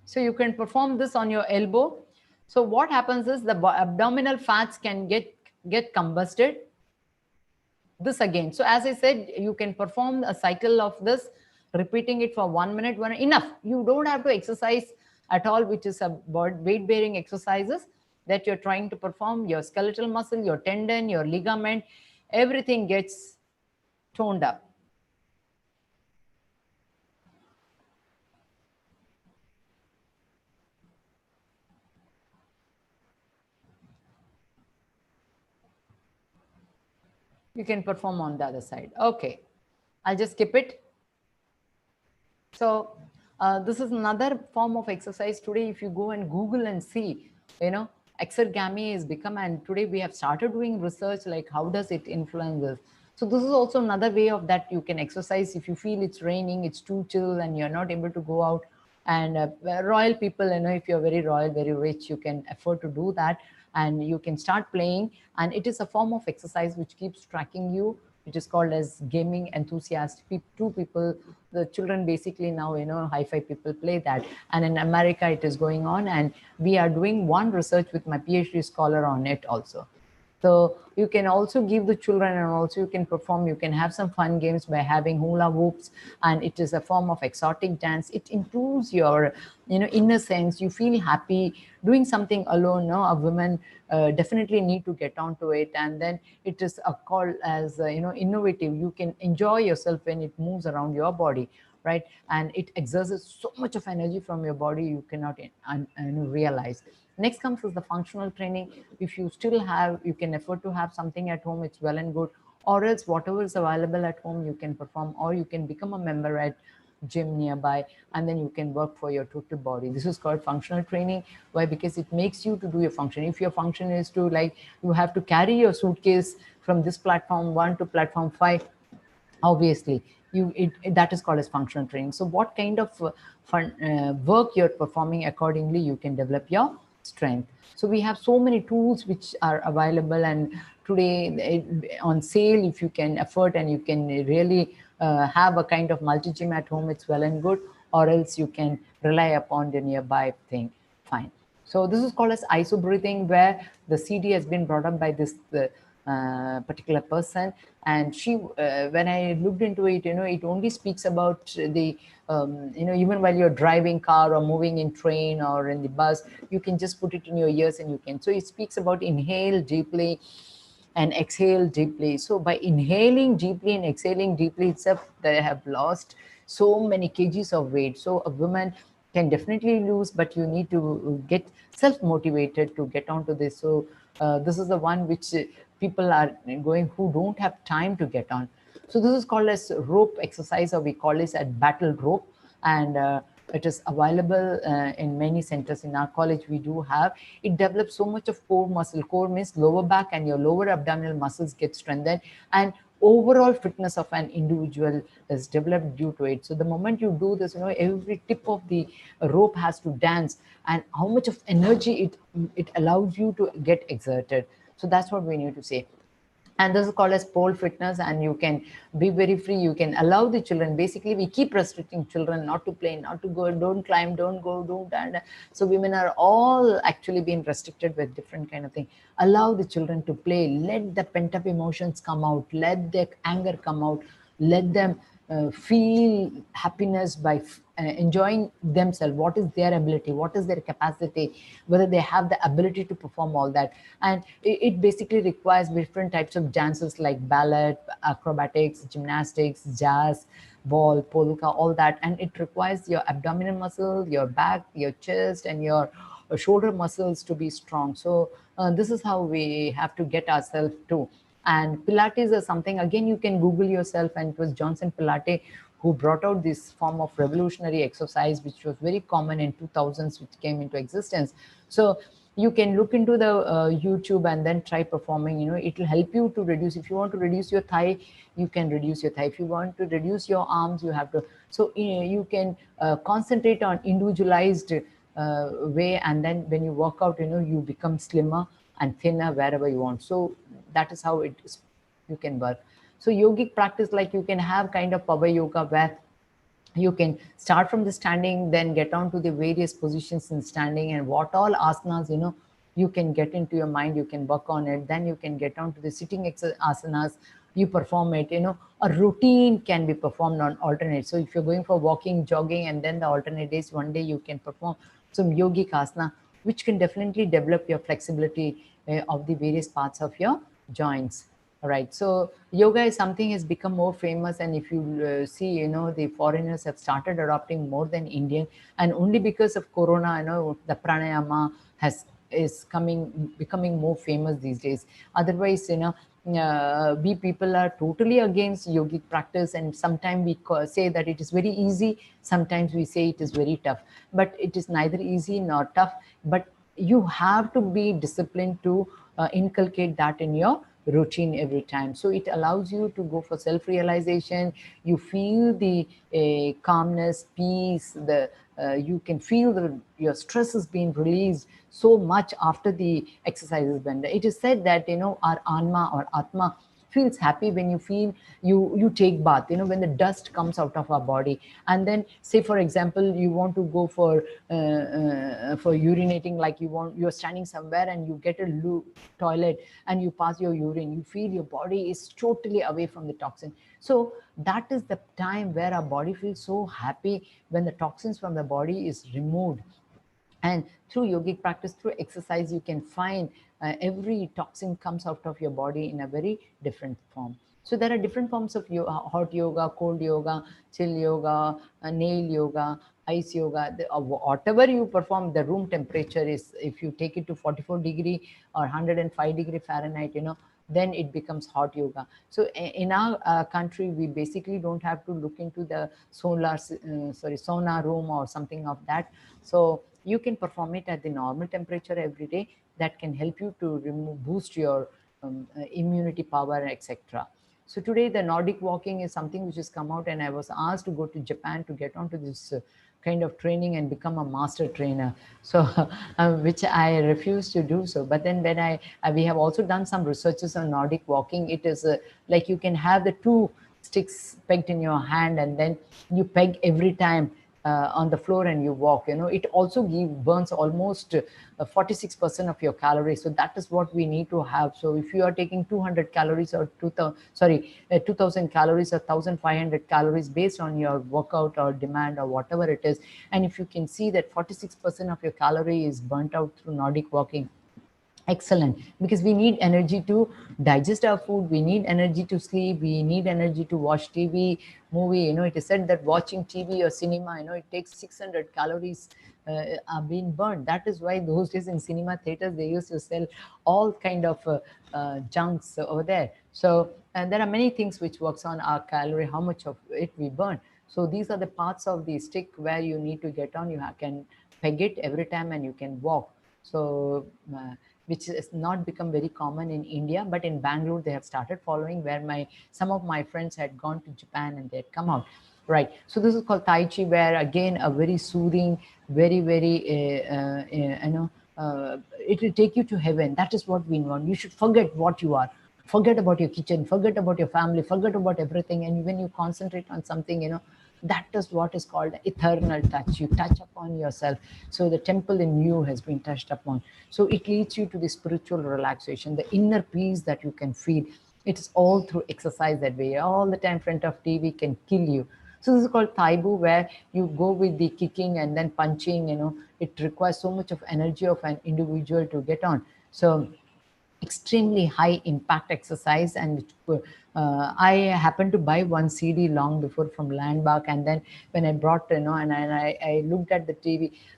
So you can perform this on your elbow. So what happens is the abdominal fats can get combusted. This again. So as I said, you can perform a cycle of this, repeating it for 1 minute, enough. You don't have to exercise at all, which is about weight bearing exercises that you're trying to perform. Your skeletal muscle, your tendon, your ligament, everything gets toned up. You can perform on the other side. Okay, I'll just skip it. So this is another form of exercise. Today, if you go and Google and see, exergamy is become, and today we have started doing research like how does it influence this. So this is also another way of that you can exercise. If you feel it's raining, it's too chill and you're not able to go out, and royal people, if you're very royal, very rich, you can afford to do that, and you can start playing, and it is a form of exercise which keeps tracking you. It is called as gaming enthusiast. Two people, the children basically now, hi-fi people play that. And in America, it is going on. And we are doing one research with my PhD scholar on it also. So you can also give the children, and also you can perform, you can have some fun games by having hula hoops, and it is a form of exotic dance. It improves your, inner sense. You feel happy doing something alone. No, a woman definitely need to get onto it. And then it is a call as, innovative. You can enjoy yourself when it moves around your body, right? And it exerts so much of energy from your body you cannot realize. Next comes is the functional training. If you still have, you can afford to have something at home, it's well and good, or else whatever is available at home you can perform, or you can become a member at gym nearby, and then you can work for your total body. This is called functional training. Why? Because it makes you to do your function. If your function is to, like, you have to carry your suitcase from this platform 1 to platform 5, obviously that is called as functional training. So what kind of work you're performing, accordingly you can develop your strength. So we have so many tools which are available, and today on sale, if you can afford and you can really have a kind of multi-gym at home, it's well and good, or else you can rely upon the nearby thing. Fine. So this is called as iso breathing, where the CD has been brought up by this particular person, and she when I looked into it, it only speaks about the even while you're driving car or moving in train or in the bus, you can just put it in your ears and you can. So it speaks about inhale deeply and exhale deeply. So by inhaling deeply and exhaling deeply itself, they have lost so many kgs of weight. So a woman can definitely lose, but you need to get self-motivated to get onto this. So this is the one which people are going who don't have time to get on. So this is called as rope exercise, or we call it as battle rope, and it is available in many centers. In our college we do have it. Develops so much of core muscle. Core means lower back, and your lower abdominal muscles get strengthened, and overall fitness of an individual is developed due to it. So the moment you do this, every tip of the rope has to dance, and how much of energy it allows you to get exerted. So that's what we need to say. And this is called as pole fitness, and you can be very free. You can allow the children. Basically, we keep restricting children not to play, not to go, don't climb, don't go, don't. And so women are all actually being restricted with different kind of thing. Allow the children to play. Let the pent up emotions come out. Let the anger come out. Let them feel happiness by enjoying themselves. What is their ability, what is their capacity, whether they have the ability to perform all that. And it basically requires different types of dances like ballet, acrobatics, gymnastics, jazz, ball, polka, all that. And it requires your abdominal muscle, your back, your chest, and your shoulder muscles to be strong. So this is how we have to get ourselves to. And Pilates is something, again, you can Google yourself, and it was Johnson Pilates who brought out this form of revolutionary exercise, which was very common in 2000s, which came into existence. So you can look into the YouTube and then try performing. It will help you to reduce. If you want to reduce your thigh, you can reduce your thigh. If you want to reduce your arms, you have to. So you can concentrate on individualized way, and then when you work out, you become slimmer and thinner wherever you want. So that is how it is, you can work. So yogic practice, like you can have kind of power yoga where you can start from the standing, then get on to the various positions in standing, and what all asanas you can get into your mind, you can work on it. Then you can get on to the sitting asanas, you perform it. A routine can be performed on alternate. So if you're going for walking, jogging, and then the alternate days, one day you can perform some yogic asana, which can definitely develop your flexibility of the various parts of your joints. All right. So yoga is something has become more famous, and if you see, the foreigners have started adopting more than Indian, and only because of Corona, the pranayama is becoming more famous these days. Otherwise, we people are totally against yogic practice, and sometimes we say that it is very easy. Sometimes we say it is very tough, but it is neither easy nor tough. But you have to be disciplined to inculcate that in your routine every time. So it allows you to go for self-realization. You feel the calmness, peace, the you can feel your stress is being released so much after the exercises been done. It is said that our anma or atma feels happy when you feel you take bath, when the dust comes out of our body. And then, say for example, you want to go for urinating, like you're standing somewhere and you get a toilet and you pass your urine, you feel your body is totally away from the toxin. So that is the time where our body feels so happy, when the toxins from the body is removed. And through yogic practice, through exercise, you can find every toxin comes out of your body in a very different form. So there are different forms of hot yoga, cold yoga, chill yoga, nail yoga, ice yoga. Whatever you perform, the room temperature is, if you take it to 44 degree or 105 degree Fahrenheit, then it becomes hot yoga. So in our country, we basically don't have to look into the sauna room or something of that. So you can perform it at the normal temperature every day. That can help you to boost your immunity power, etc. So today the Nordic walking is something which has come out, and I was asked to go to Japan to get onto this kind of training and become a master trainer. So which I refused to do so. But then when we have also done some researches on Nordic walking. It is like you can have the two sticks pegged in your hand, and then you peg every time on the floor and you walk. It also burns almost 46% of your calories. So that is what we need to have. So if you are taking 200 calories or 2000 calories or 1500 calories based on your workout or demand or whatever it is, and if you can see that 46% of your calorie is burnt out through Nordic walking, excellent, because we need energy to digest our food, we need energy to sleep, we need energy to watch TV, movie. It is said that watching TV or cinema, it takes 600 calories are being burned. That is why those days in cinema theaters they used to sell all kind of junks over there. So, and there are many things which works on our calorie, how much of it we burn. So these are the parts of the stick where you need to get on. You can peg it every time and you can walk. So which has not become very common in India, but in Bangalore they have started following, where some of my friends had gone to Japan and they had come out. Right. So this is called Tai Chi, where again a very soothing, very it will take you to heaven. That is what we want. You should forget what you are. Forget about your kitchen, forget about your family, forget about everything. And when you concentrate on something, that is what is called eternal touch. You touch upon yourself. So the temple in you has been touched upon. So it leads you to the spiritual relaxation, the inner peace that you can feel. It is all through exercise that way. All the time in front of TV can kill you. So this is called Taibu, where you go with the kicking and then punching. It requires so much of energy of an individual to get on. So extremely high impact exercise. And I happened to buy one CD long before from Landmark, and then when I brought and I looked at the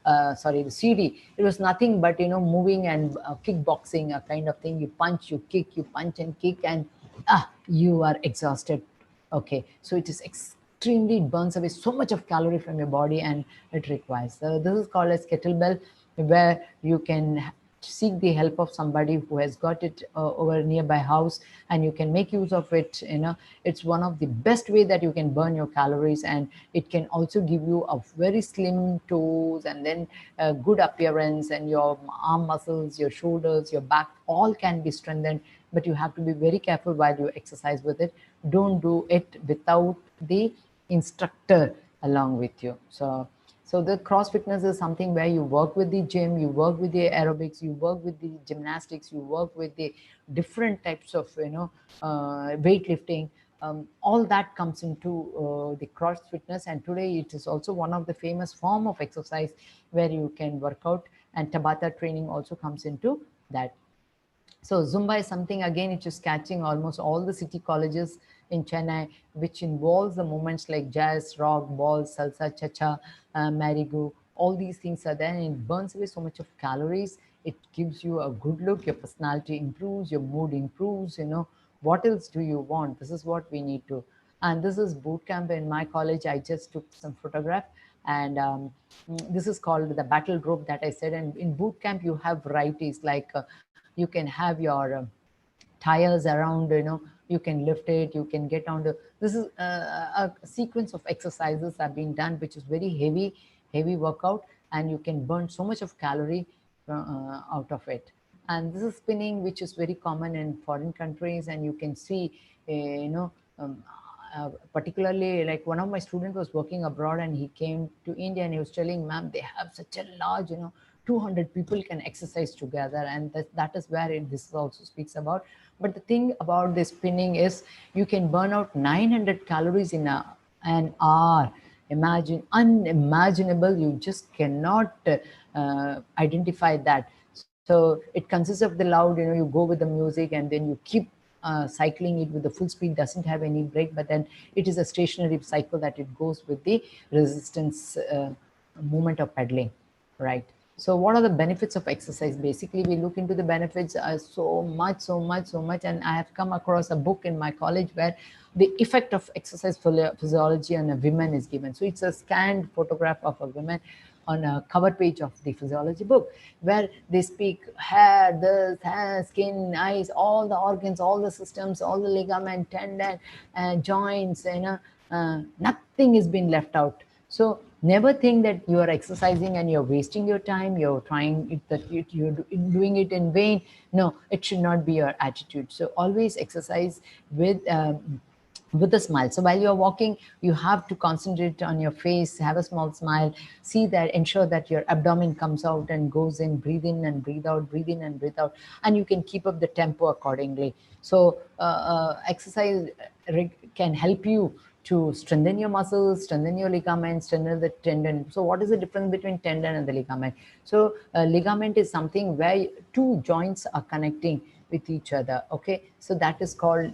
the CD, it was nothing but moving and kickboxing, a kind of thing. You punch, you kick, you punch and kick, and you are exhausted. Okay, so it is extremely, it burns away so much of calorie from your body, and it requires. So this is called as kettlebell, where you can seek the help of somebody who has got it over a nearby house, and you can make use of it. It's one of the best way that you can burn your calories, and it can also give you a very slim toes, and then a good appearance, and your arm muscles, your shoulders, your back, all can be strengthened. But you have to be very careful while you exercise with it. Don't do it without the instructor along with you. So the cross fitness is something where you work with the gym, you work with the aerobics, you work with the gymnastics, you work with the different types of weightlifting. All that comes into the cross fitness, and today it is also one of the famous form of exercise where you can work out, and Tabata training also comes into that. So Zumba is something, again, which is catching almost all the city colleges in Chennai, which involves the movements like jazz, rock, ball, salsa, cha-cha, marigo. All these things are there, and it burns away so much of calories. It gives you a good look, your personality improves, your mood improves. What else do you want? This is what we need to. And this is boot camp in my college. I just took some photograph, and this is called the battle rope that I said. And in boot camp, you have varieties like you can have your tires around, you can lift it, you can get on the, this is a sequence of exercises are being done, which is very heavy workout, and you can burn so much of calorie out of it. And this is spinning, which is very common in foreign countries, and you can see particularly, like, one of my students was working abroad, and he came to India, and he was telling, ma'am, they have such a large, 200 people can exercise together, and that is where this also speaks about. But the thing about the spinning is you can burn out 900 calories in an hour. Imagine, unimaginable. You just cannot identify that. So it consists of the loud, you go with the music, and then you keep cycling it with the full speed, doesn't have any break, but then it is a stationary cycle that it goes with the resistance movement of pedaling, right? So what are the benefits of exercise? Basically, we look into the benefits so much, and I have come across a book in my college where the effect of exercise physiology on a woman is given. So it's a scanned photograph of a woman on a cover page of the physiology book, where they speak hair, this, hair, skin, eyes, all the organs, all the systems, all the ligament, tendon, joints, nothing is being left out. So never think that you are exercising and you're wasting your time, you're trying it, that you're doing it in vain. No, it should not be your attitude. So always exercise with a smile. So while you're walking, you have to concentrate on your face, have a small smile, see that, ensure that your abdomen comes out and goes in, breathe in and breathe out, breathe in and breathe out, and you can keep up the tempo accordingly. So exercise can help you to strengthen your muscles, strengthen your ligaments, strengthen the tendon. So what is the difference between tendon and the ligament? So ligament is something where two joints are connecting with each other. Okay, so that is called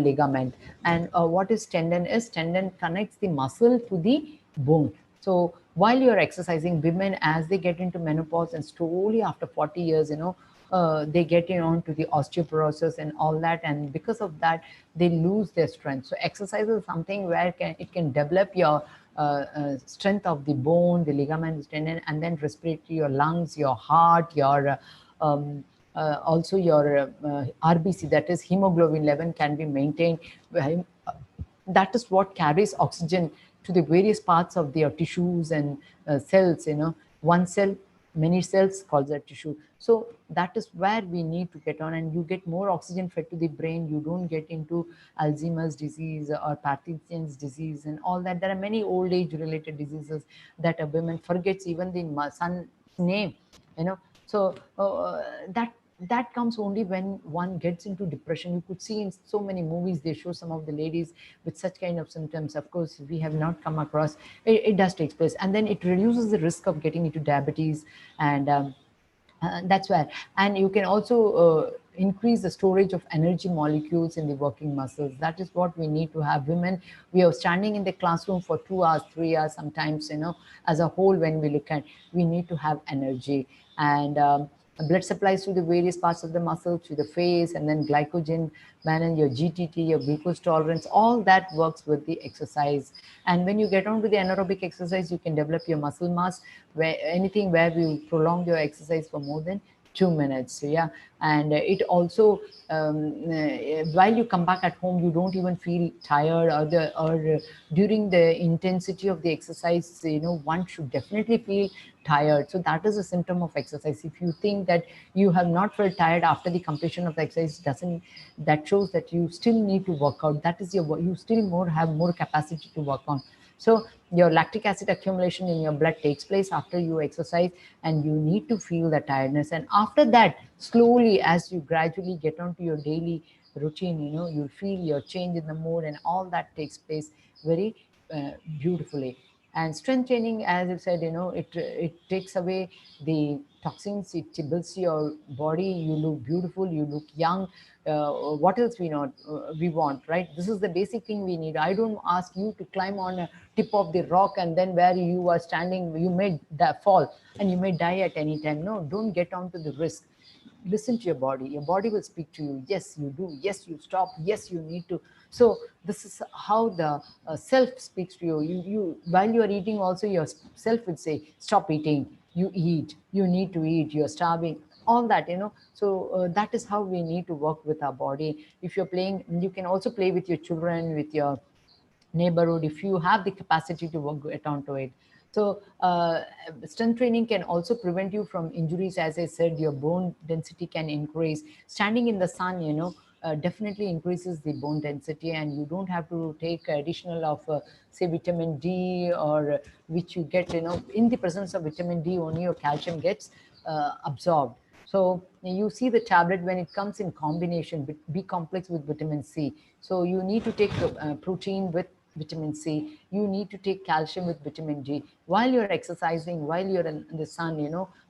ligament. And what is tendon? Is tendon connects the muscle to the bone. So while you're exercising, women, as they get into menopause, and slowly after 40 years, they get on to the osteoporosis and all that, and because of that they lose their strength. So exercise is something where it can develop your strength of the bone, the ligaments, tendon, and then respiratory, your lungs, your heart, your also your RBC, that is hemoglobin level, can be maintained. That is what carries oxygen to the various parts of their tissues and cells. One cell, many cells, calls that tissue. So that is where we need to get on, and you get more oxygen fed to the brain. You don't get into Alzheimer's disease or Parkinson's disease and all that. There are many old age related diseases that a woman forgets even the son's name. So that comes only when one gets into depression. You could see in so many movies, they show some of the ladies with such kind of symptoms. Of course, we have not come across it. Does take place, and then it reduces the risk of getting into diabetes, and that's where. And you can also increase the storage of energy molecules in the working muscles. That is what we need to have. Women, we are standing in the classroom for 2 hours, 3 hours sometimes, as a whole. When we look at, we need to have energy. And blood supplies to the various parts of the muscle, to the face, and then glycogen manage your GTT, your glucose tolerance. All that works with the exercise. And when you get on to the anaerobic exercise, you can develop your muscle mass. Where anything where you prolong your exercise for more than 2 minutes. So yeah, and it also while you come back at home, you don't even feel tired, or during the intensity of the exercise, one should definitely feel tired. So that is a symptom of exercise. If you think that you have not felt tired after the completion of the exercise, doesn't that shows that you still need to work out. That is you still have more capacity to work on. So your lactic acid accumulation in your blood takes place after you exercise, and you need to feel the tiredness. And after that, slowly, as you gradually get onto your daily routine, you'll feel your change in the mood, and all that takes place very beautifully. And strength training, as I said, it takes away the toxins, it builds your body, you look beautiful, you look young. What else we want, right? This is the basic thing we need. I don't ask you to climb on a tip of the rock, and then where you are standing, you may fall and you may die at any time. No, don't get onto the risk. Listen to your body. Your body will speak to you. Yes, you do. Yes, you stop. Yes, you need to. So this is how the self speaks to you. You while you are eating also, your self would say, stop eating, you eat, you need to eat, you're starving, all that. So that is how we need to work with our body. If you're playing, you can also play with your children, with your neighborhood, if you have the capacity to work, get onto it. So strength training can also prevent you from injuries. As I said, your bone density can increase. Standing in the sun, definitely increases the bone density, and you don't have to take additional of say vitamin D, or which you get, in the presence of vitamin D only your calcium gets absorbed. So you see the tablet when it comes in combination with B complex with vitamin C. So you need to take protein with vitamin C. You need to take calcium with vitamin D. While you're exercising, while you're in the sun,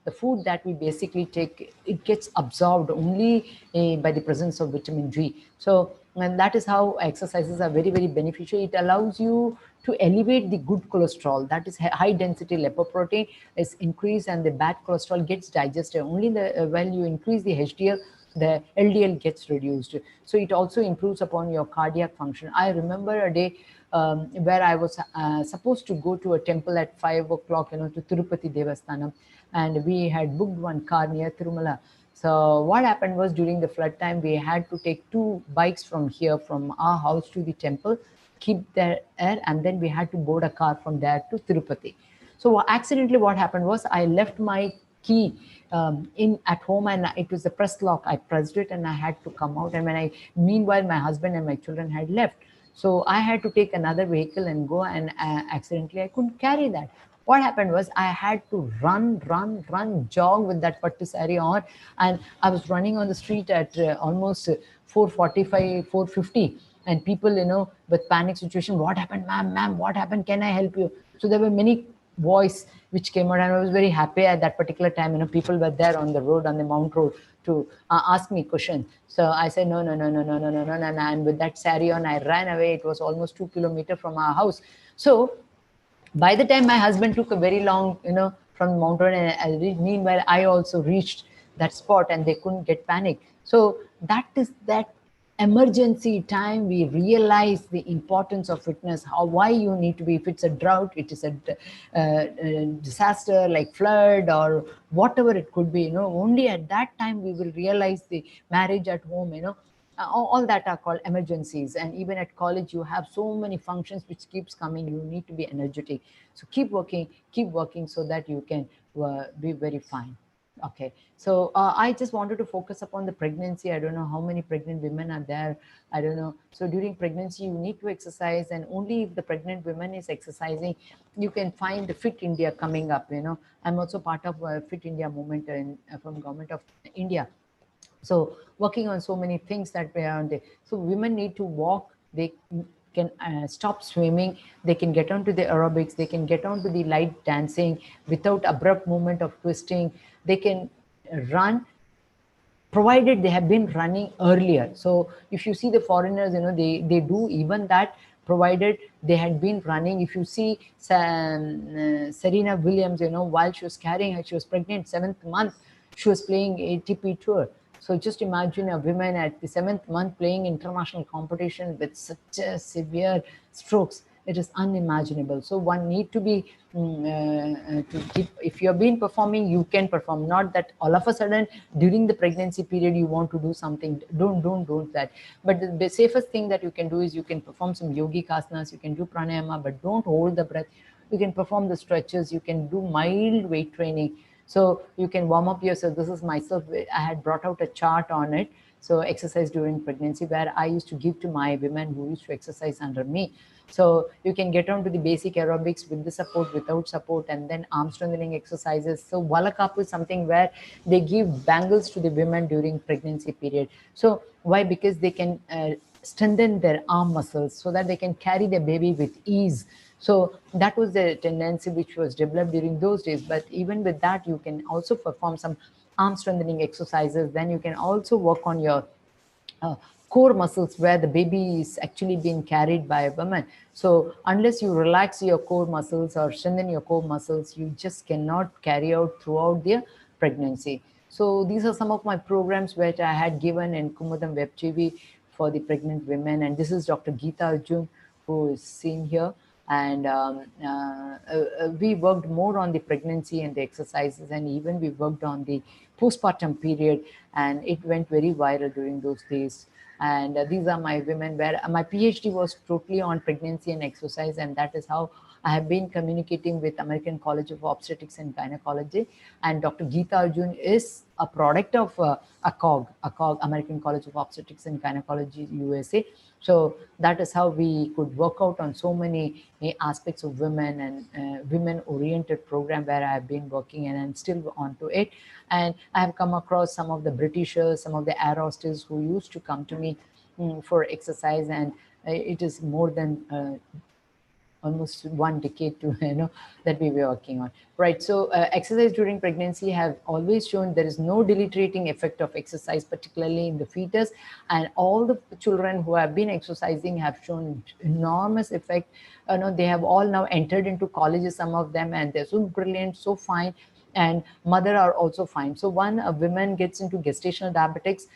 the food that we basically take, it gets absorbed only by the presence of vitamin D. So, and that is how exercises are very, very beneficial. It allows you to elevate the good cholesterol, that is high density lipoprotein is increased, and the bad cholesterol gets digested. Only when you increase the HDL, the LDL gets reduced. So it also improves upon your cardiac function. I remember a day where I was supposed to go to a temple at 5 o'clock, to Tirupati Devasthanam, and we had booked one car near Tirumala. So what happened was, during the flood time, we had to take 2 bikes from here, from our house to the temple, keep there, and then we had to board a car from there to Tirupati. So accidentally what happened was, I left my key in at home, and it was a press lock. I pressed it and I had to come out, and meanwhile my husband and my children had left. So I had to take another vehicle and go, and accidentally I couldn't carry that. What happened was, I had to run, jog with that pattu saree on, and I was running on the street at almost 4:45, 4:50, and people, with panic situation, what happened, ma'am, what happened? Can I help you? So there were many voice which came out, and I was very happy at that particular time. People were there on the road, on the Mount Road, to ask me questions. So I said, no, and with that saree on, I ran away. It was almost 2 kilometers from our house. So by the time my husband took a very long, from Mount Road, and meanwhile I also reached that spot, and they couldn't get panic. So that is that emergency time we realize the importance of fitness, why you need to be. If it's a drought, it is a disaster like flood or whatever it could be, only at that time we will realize the marriage at home, all that are called emergencies. And even at college, you have so many functions which keeps coming. You need to be energetic. So keep working so that you can be very fine. Okay, so I just wanted to focus upon the pregnancy. I don't know how many pregnant women are there. I don't know. So during pregnancy, you need to exercise, and only if the pregnant woman is exercising, you can find the Fit India coming up. I'm also part of Fit India movement from Government of India. So working on so many things that we are on there. So women need to walk. They can stop swimming. They can get onto the aerobics. They can get onto the light dancing without abrupt movement of twisting. They can run, provided they have been running earlier. So if you see the foreigners, they do even that, provided they had been running. If you see Serena Williams, while she was carrying her, she was pregnant 7th month, She was playing ATP tour. So just imagine a woman at the 7th month playing international competition with such a severe strokes. It is unimaginable. So one need to be to keep. If you have been performing, you can perform. Not that all of a sudden during the pregnancy period you want to do something. Don't that. But the safest thing that you can do is you can perform some yogic asanas. You can do pranayama, but don't hold the breath. You can perform the stretches. You can do mild weight training. So you can warm up yourself. This is myself. I had brought out a chart on it. So exercise during pregnancy, where I used to give to my women who used to exercise under me. So you can get on to the basic aerobics with the support, without support, and then arm strengthening exercises. So Walakapu is something where they give bangles to the women during pregnancy period. So why? Because they can strengthen their arm muscles so that they can carry the baby with ease. So that was the tendency which was developed during those days. But even with that, you can also perform some arm strengthening exercises. Then you can also work on your uh, core muscles, where the baby is actually being carried by a woman. So unless you relax your core muscles or strengthen your core muscles, you just cannot carry out throughout their pregnancy. So these are some of my programs which I had given in Kumudam Web TV for the pregnant women. And this is Dr. Geeta Arjun, who is seen here. And we worked more on the pregnancy and the exercises, and even we worked on the postpartum period, and it went very viral during those days. And these are my women, where my PhD was totally on pregnancy and exercise, and that is how I have been communicating with American College of Obstetrics and Gynecology. And Dr. Geeta Arjun is a product of ACOG, American College of Obstetrics and Gynecology, USA. So that is how we could work out on so many aspects of women and women-oriented program where I have been working, and I'm still on to it. And I have come across some of the Britishers, some of the air hostesses who used to come to me for exercise, and it is more than almost 1 decade to that we were working on, right? So exercise during pregnancy have always shown there is no debilitating effect of exercise, particularly in the fetus, and all the children who have been exercising have shown enormous effect. They have all now entered into colleges, some of them, and they're so brilliant, so fine, and mother are also fine. So a woman gets into gestational diabetics,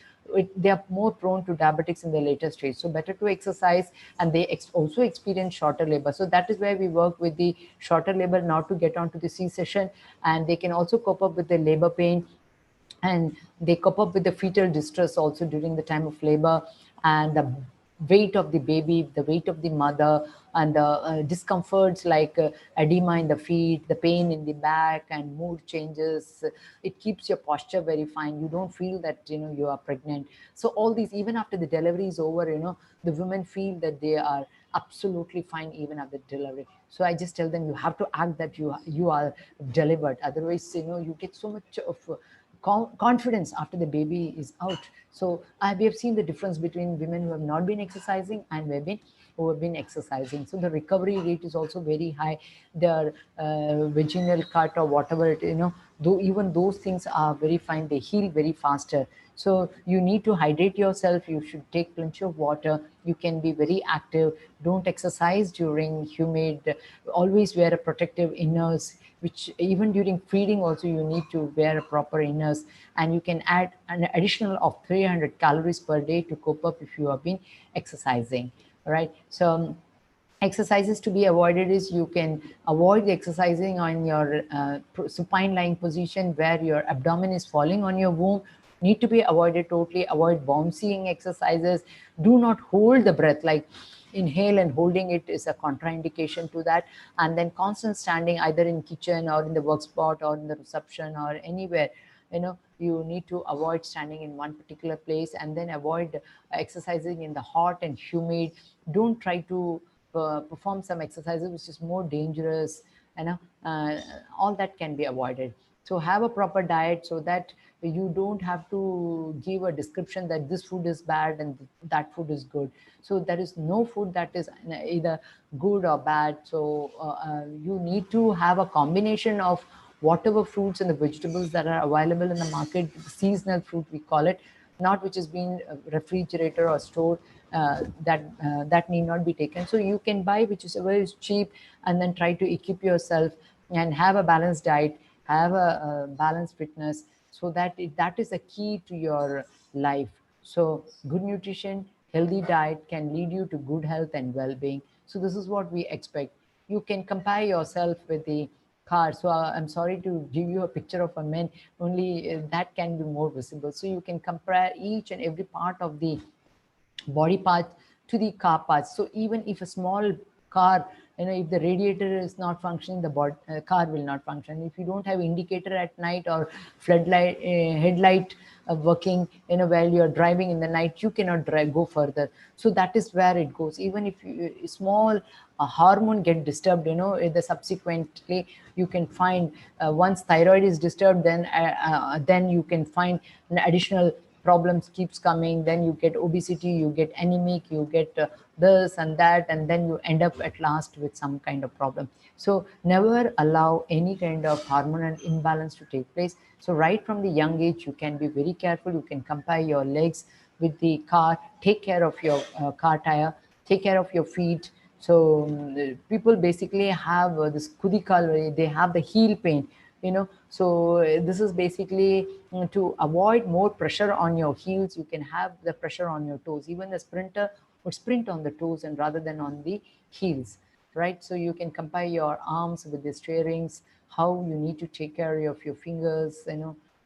they are more prone to diabetics in the later stage. So better to exercise, and they also experience shorter labor. So that is where we work with the shorter labor, not to get onto the C-section, and they can also cope up with the labor pain, and they cope up with the fetal distress also during the time of labor, and the weight of the baby, the weight of the mother, and the discomforts like edema in the feet, the pain in the back, and mood changes. It keeps your posture very fine. You don't feel that you are pregnant. So all these, even after the delivery is over, the women feel that they are absolutely fine even after delivery. So I just tell them, you have to act that you are delivered. Otherwise, you get so much of confidence after the baby is out. So we have seen the difference between women who have not been exercising and women who have been exercising. So the recovery rate is also very high. Their vaginal cut or whatever though even those things are very fine, they heal very faster. So you need to hydrate yourself. You should take plenty of water. You can be very active. Don't exercise during humid. Always wear a protective inners, which even during feeding also you need to wear a proper inners. And you can add an additional of 300 calories per day to cope up if you have been exercising. All right. So exercises to be avoided is, you can avoid the exercising on your supine lying position where your abdomen is falling on your womb. Need to be avoided totally. Avoid bouncying exercises. Do not hold the breath, like inhale and holding it is a contraindication to that. And then constant standing, either in kitchen or in the work spot or in the reception or anywhere, you need to avoid standing in one particular place. And then avoid exercising in the hot and humid. Don't try to perform some exercises which is more dangerous. All that can be avoided. So have a proper diet, so that you don't have to give a description that this food is bad and that food is good. So there is no food that is either good or bad. So you need to have a combination of whatever fruits and the vegetables that are available in the market, seasonal fruit we call it, not which has been refrigerator or stored, that need not be taken. So you can buy whichever is cheap, and then try to equip yourself and have a balanced diet, have a balanced fitness. so that that is a key to your life. So good nutrition, healthy diet can lead you to good health and well-being. So this is what we expect. You can compare yourself with the car. So I'm sorry to give you a picture of a man, only that can be more visible. So you can compare each and every part of the body part to the car parts. So even if a small car, if the radiator is not functioning, the car will not function. If you don't have indicator at night or floodlight headlight working while you are driving in the night, you cannot go further. So that is where it goes. Even if small hormone get disturbed, the subsequently you can find once thyroid is disturbed, then you can find an additional problems keeps coming. Then you get obesity, you get anemic, you get this and that, and then you end up at last with some kind of problem. So never allow any kind of hormonal imbalance to take place. So right from the young age, you can be very careful. You can compare your legs with the car, take care of your car tire, take care of your feet. So people basically have this kudikal, they have the heel pain, so this is basically to avoid more pressure on your heels. You can have the pressure on your toes. Even the sprinter would sprint on the toes and rather than on the heels, right? So you can compare your arms with the steerings, how you need to take care of your fingers,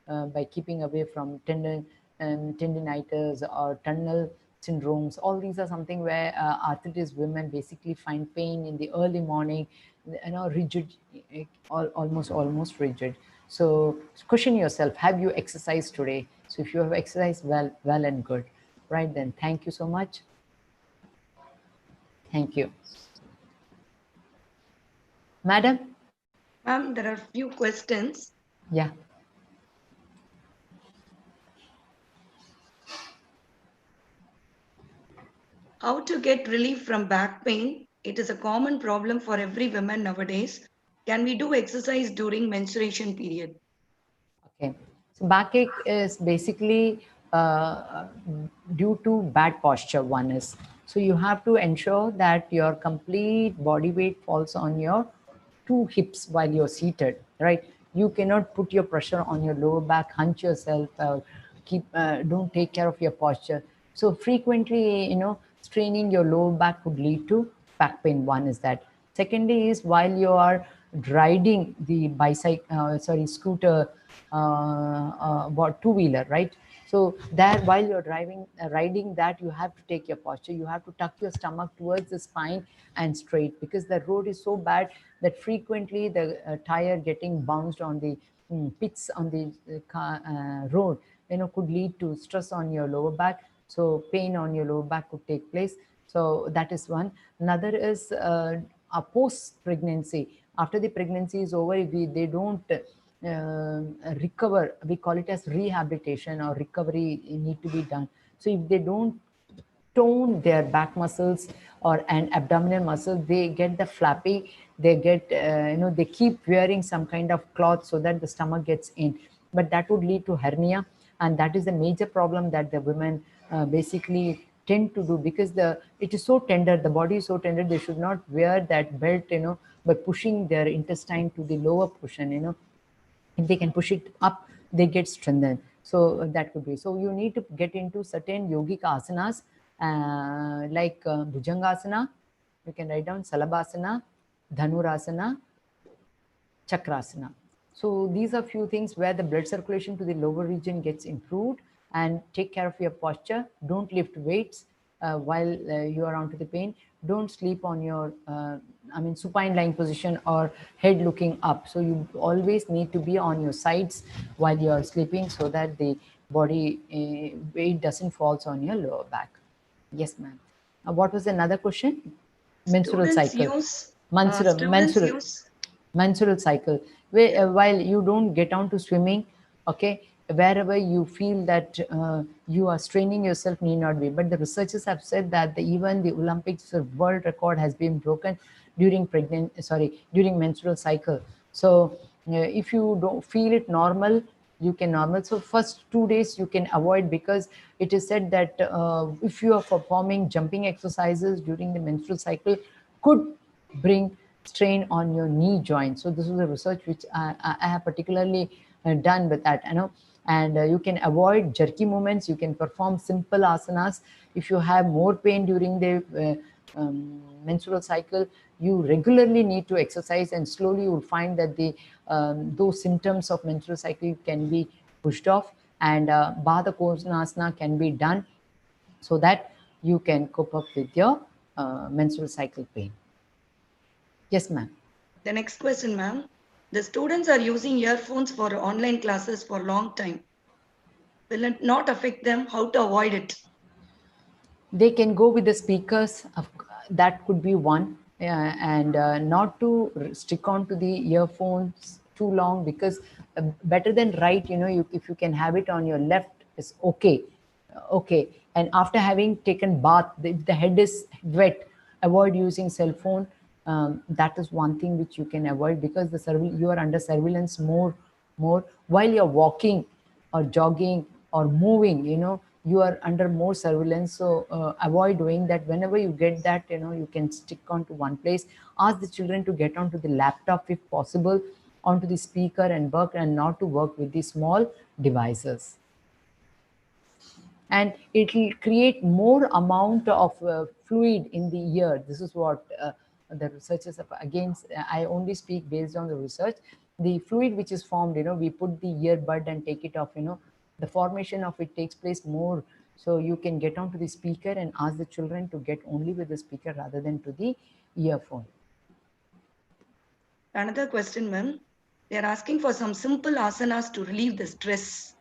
by keeping away from tendinitis or tunnel syndromes. All these are something where arthritis women basically find pain in the early morning, rigid, almost rigid. So question yourself, have you exercised today? So if you have exercised, well and good, right? Then thank you so much. Thank you. Madam? Ma'am, there are few questions. Yeah. How to get relief from back pain? It is a common problem for every woman nowadays. Can we do exercise during menstruation period? Okay. So backache is basically due to bad posture. One is, so you have to ensure that your complete body weight falls on your two hips while you're seated, right? You cannot put your pressure on your lower back, hunch yourself, don't take care of your posture. So frequently, straining your lower back could lead to back pain. One is that. Secondly is while you are riding the scooter, what two-wheeler, right? So that while you're riding that, you have to take your posture. You have to tuck your stomach towards the spine and straight, because the road is so bad that frequently the tire getting bounced on the pits on the road, could lead to stress on your lower back. So pain on your lower back could take place. So that is one. Another is a post pregnancy. After the pregnancy is over, if they don't recover, we call it as rehabilitation or recovery need to be done. So if they don't tone their back muscles or an abdominal muscle, they get the flappy, they get they keep wearing some kind of cloth so that the stomach gets in, but that would lead to hernia. And that is a major problem that the women basically tend to do, because it is so tender, the body is so tender, they should not wear that belt, by pushing their intestine to the lower portion. If they can push it up, they get strengthened. So that could be. So you need to get into certain yogic asanas, like bhujangasana. You can write down salabhasana, dhanurasana, chakrasana. So these are few things where the blood circulation to the lower region gets improved. And take care of your posture. Don't lift weights while you are onto the pain. Don't sleep on your supine lying position or head looking up. So you always need to be on your sides while you are sleeping, so that the body weight doesn't falls on your lower back. Yes, ma'am. What was another question? Menstrual Students cycle. use Menstrual, students menstrual use menstrual cycle, where while you don't get on to swimming, okay, wherever you feel that you are straining yourself, need not be. But the researchers have said that even the Olympics world record has been broken during menstrual cycle. So if you don't feel it normal, you can normal. So first 2 days you can avoid, because it is said that if you are performing jumping exercises during the menstrual cycle, could bring strain on your knee joint. So this is a research which I have particularly done with that, and you can avoid jerky movements. You can perform simple asanas. If you have more pain during the menstrual cycle, you regularly need to exercise, and slowly you will find that the those symptoms of menstrual cycle can be pushed off, and Baddha Konasana can be done so that you can cope up with your menstrual cycle pain. Yes, ma'am. The next question, ma'am. The students are using earphones for online classes for a long time. Will it not affect them? How to avoid it? They can go with the speakers. That could be one, and not to stick on to the earphones too long, because better than right, if you can have it on your left is okay. Okay, and after having taken bath, if the head is wet, avoid using cell phone. That is one thing which you can avoid, because you are under surveillance more while you're walking or jogging or moving. You are under more surveillance, so avoid doing that. Whenever you get that, you can stick on to one place. Ask the children to get onto the laptop if possible, onto the speaker, and work, and not to work with the small devices. And it will create more amount of fluid in the ear. This is what the researchers have, again, I only speak based on the research. The fluid which is formed, we put the earbud and take it off, the formation of it takes place more. So you can get onto the speaker and ask the children to get only with the speaker rather than to the earphone. Another question, ma'am. They are asking for some simple asanas to relieve the stress.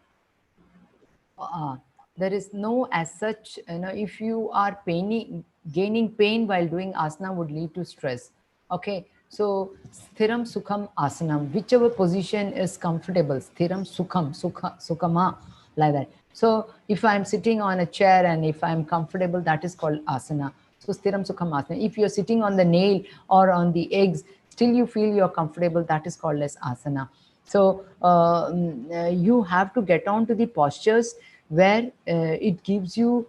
There is no as such, if you are gaining pain while doing asana would lead to stress. Okay, so sthiram sukham asanam, whichever position is comfortable, sthiram sukhama, like that. So if I'm sitting on a chair and if I'm comfortable, that is called asana. So sthiram sukham asana. If you're sitting on the nail or on the eggs, still you feel you're comfortable, that is called as asana. So you have to get on to the postures where it gives you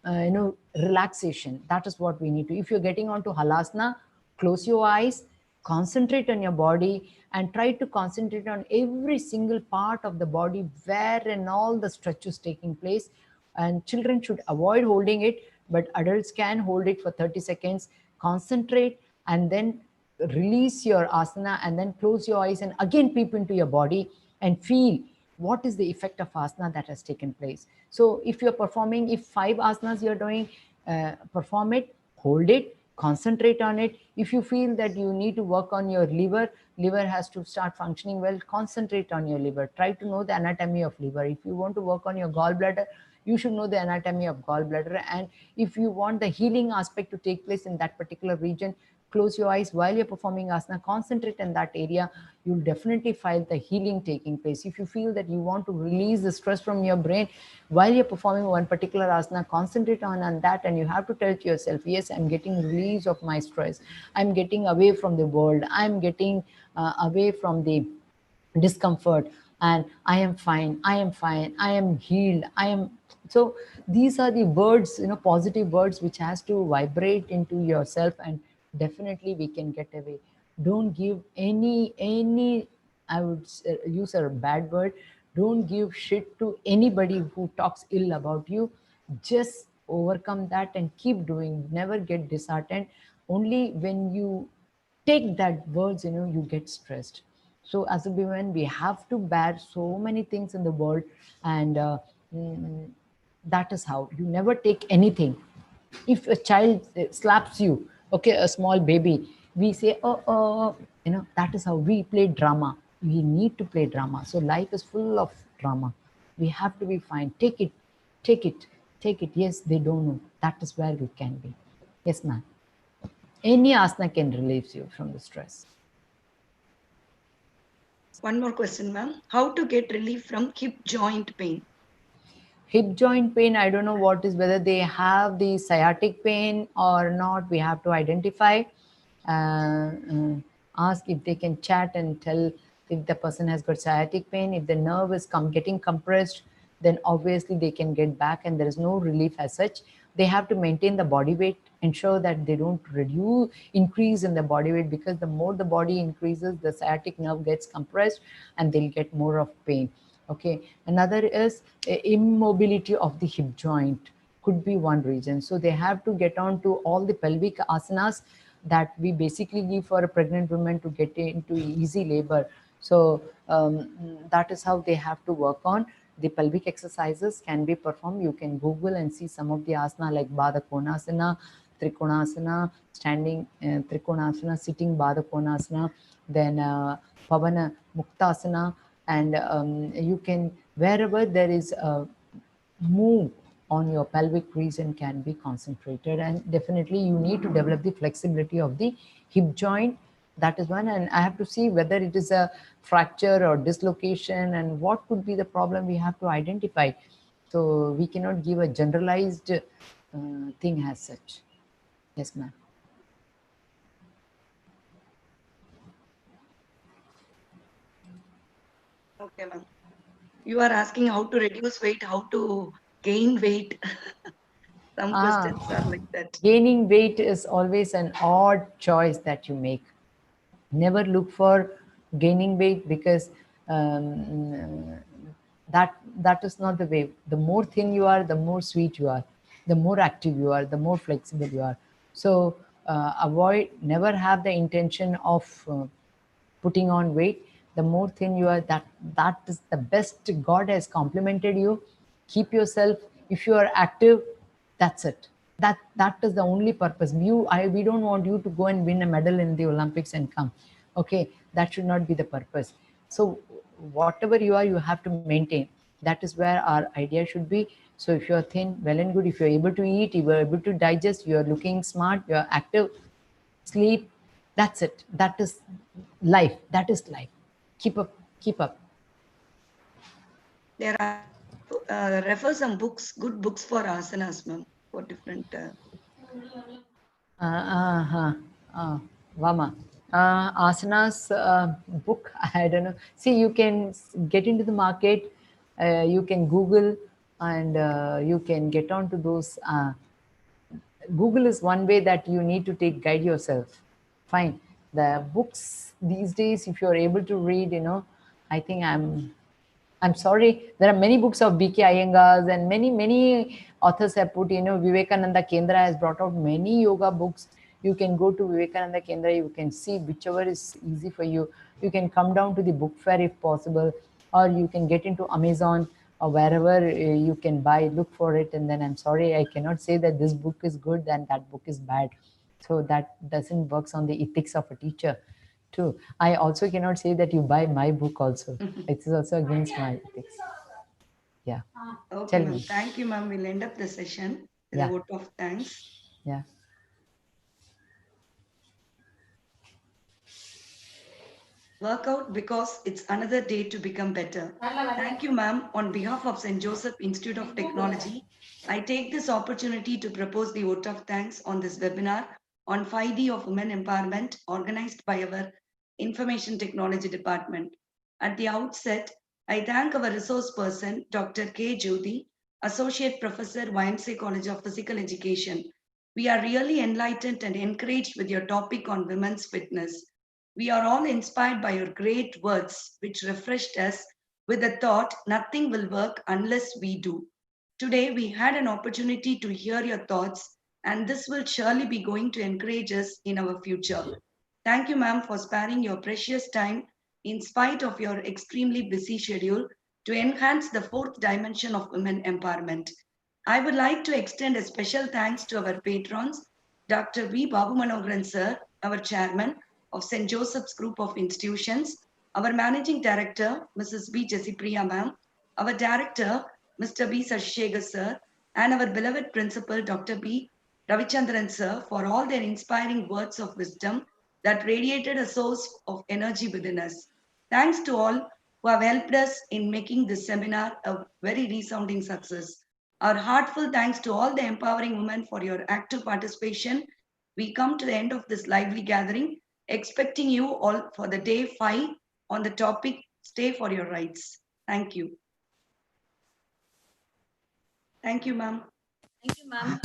relaxation. That is what we need to. If you're getting onto halasana, close your eyes, concentrate on your body, and try to concentrate on every single part of the body where and all the stretch is taking place. And children should avoid holding it, but adults can hold it for 30 seconds, concentrate, and then release your asana, and then close your eyes and again peep into your body and feel what is the effect of asana that has taken place. So if you're performing, if 5 asanas you're doing, perform it, hold it, concentrate on it. If you feel that you need to work on your liver has to start functioning well, concentrate on your liver. Try to know the anatomy of liver. If you want to work on your gallbladder, you should know the anatomy of gallbladder. And if you want the healing aspect to take place in that particular region, close your eyes while you're performing asana, concentrate in that area. You'll definitely find the healing taking place. If you feel that you want to release the stress from your brain while you're performing one particular asana, concentrate on that, and you have to tell to yourself, yes, I'm getting release of my stress, I'm getting away from the world, I'm getting away from the discomfort, and I am fine, I am fine, I am healed, I am. So these are the words, positive words which has to vibrate into yourself, and definitely we can get away. Don't give any I would use a bad word, don't give shit to anybody who talks ill about you. Just overcome that and keep doing. Never get disheartened. Only when you take that words, you get stressed. So as a woman, we have to bear so many things in the world, and mm, that is how you never take anything. If a child slaps you, okay, a small baby, we say, oh, that is how we play drama. We need to play drama. So life is full of drama. We have to be fine. Take it, take it. Yes, they don't know. That is where we can be. Yes, ma'am. Any asana can relieve you from the stress. One more question, ma'am. How to get relief from hip joint pain? Hip joint pain, I don't know what is, whether they have the sciatic pain or not. We have to identify, ask if they can chat and tell if the person has got sciatic pain. If the nerve is getting compressed, then obviously they can get back, and there is no relief as such. They have to maintain the body weight, ensure that they don't increase in the body weight, because the more the body increases, the sciatic nerve gets compressed and they'll get more of pain. Okay, another is immobility of the hip joint could be one reason. So they have to get on to all the pelvic asanas that we basically give for a pregnant woman to get into easy labor. So that is how they have to work on. The pelvic exercises can be performed. You can Google and see some of the asana like Baddha Konasana, Trikonasana, standing Trikonasana, sitting Baddha Konasana, then Pavana Muktasana, and you can, wherever there is a move on your pelvic region, can be concentrated. And definitely you need to develop the flexibility of the hip joint. That is one. And I have to see whether it is a fracture or dislocation and what could be the problem we have to identify. So we cannot give a generalized thing as such. Yes, ma'am. Okay, ma'am. You are asking how to reduce weight, how to gain weight. Some Ah, questions are like that. gaining weight is always an odd choice that you make. Never look for gaining weight, because that is not the way. The more thin you are, the more sweet you are, the more active you are, the more flexible you are. So avoid, never have the intention of putting on weight. The more thin you are, that is the best. God has complimented you. Keep yourself, if you are active, that's it. That is the only purpose. We don't want you to go and win a medal in the Olympics and come. Okay, that should not be the purpose. So whatever you are, you have to maintain. That is where our idea should be. So if you are thin, well and good. If you are able to eat, you are able to digest, you are looking smart, you are active, sleep, that's it. That is life. That is life. Keep up, keep up. There are refer some books, good books for asanas, ma'am, for different. Uh, Vama. Asana's book, I don't know. See, you can get into the market, you can Google, and you can get onto those. Google is one way that you need to take guide yourself. Fine. The books these days, if you're able to read, I think I'm sorry. There are many books of B.K. Iyengar's, and many authors have put, Vivekananda Kendra has brought out many yoga books. You can go to Vivekananda Kendra, you can see whichever is easy for you. You can come down to the book fair if possible, or you can get into Amazon or wherever you can buy, look for it. And then I'm sorry, I cannot say that this book is good and that book is bad. So that doesn't works on the ethics of a teacher too. I also cannot say that you buy my book also. It is also against my ethics. Yeah. Okay, Tell ma'am. me. Thank you, ma'am. We'll end up the session with a Yeah. vote of thanks. Yeah. Work out because it's another day to become better. Thank you, ma'am. On behalf of St. Joseph Institute of Technology, I take this opportunity to propose the vote of thanks on this webinar on 5D of Women Empowerment organized by our Information Technology Department. At the outset, I thank our resource person, Dr. K. Jothi, Associate Professor, YMCA College of Physical Education. We are really enlightened and encouraged with your topic on women's fitness. We are all inspired by your great words, which refreshed us with the thought nothing will work unless we do. Today, we had an opportunity to hear your thoughts, and this will surely be going to encourage us in our future. Thank you, ma'am, for sparing your precious time in spite of your extremely busy schedule to enhance the fourth dimension of women empowerment. I would like to extend a special thanks to our patrons, Dr. V. Babu Manoharan sir, our chairman of St. Joseph's Group of Institutions, our managing director, Mrs. B. Jessipriya ma'am, our director, Mr. B. Sashishega sir, and our beloved principal, Dr. B. Ravichandran sir, for all their inspiring words of wisdom that radiated a source of energy within us. Thanks to all who have helped us in making this seminar a very resounding success. Our heartfelt thanks to all the empowering women for your active participation. We come to the end of this lively gathering, expecting you all for the day 5 on the topic Stay for Your Rights. Thank you. Thank you, ma'am. Thank you, ma'am.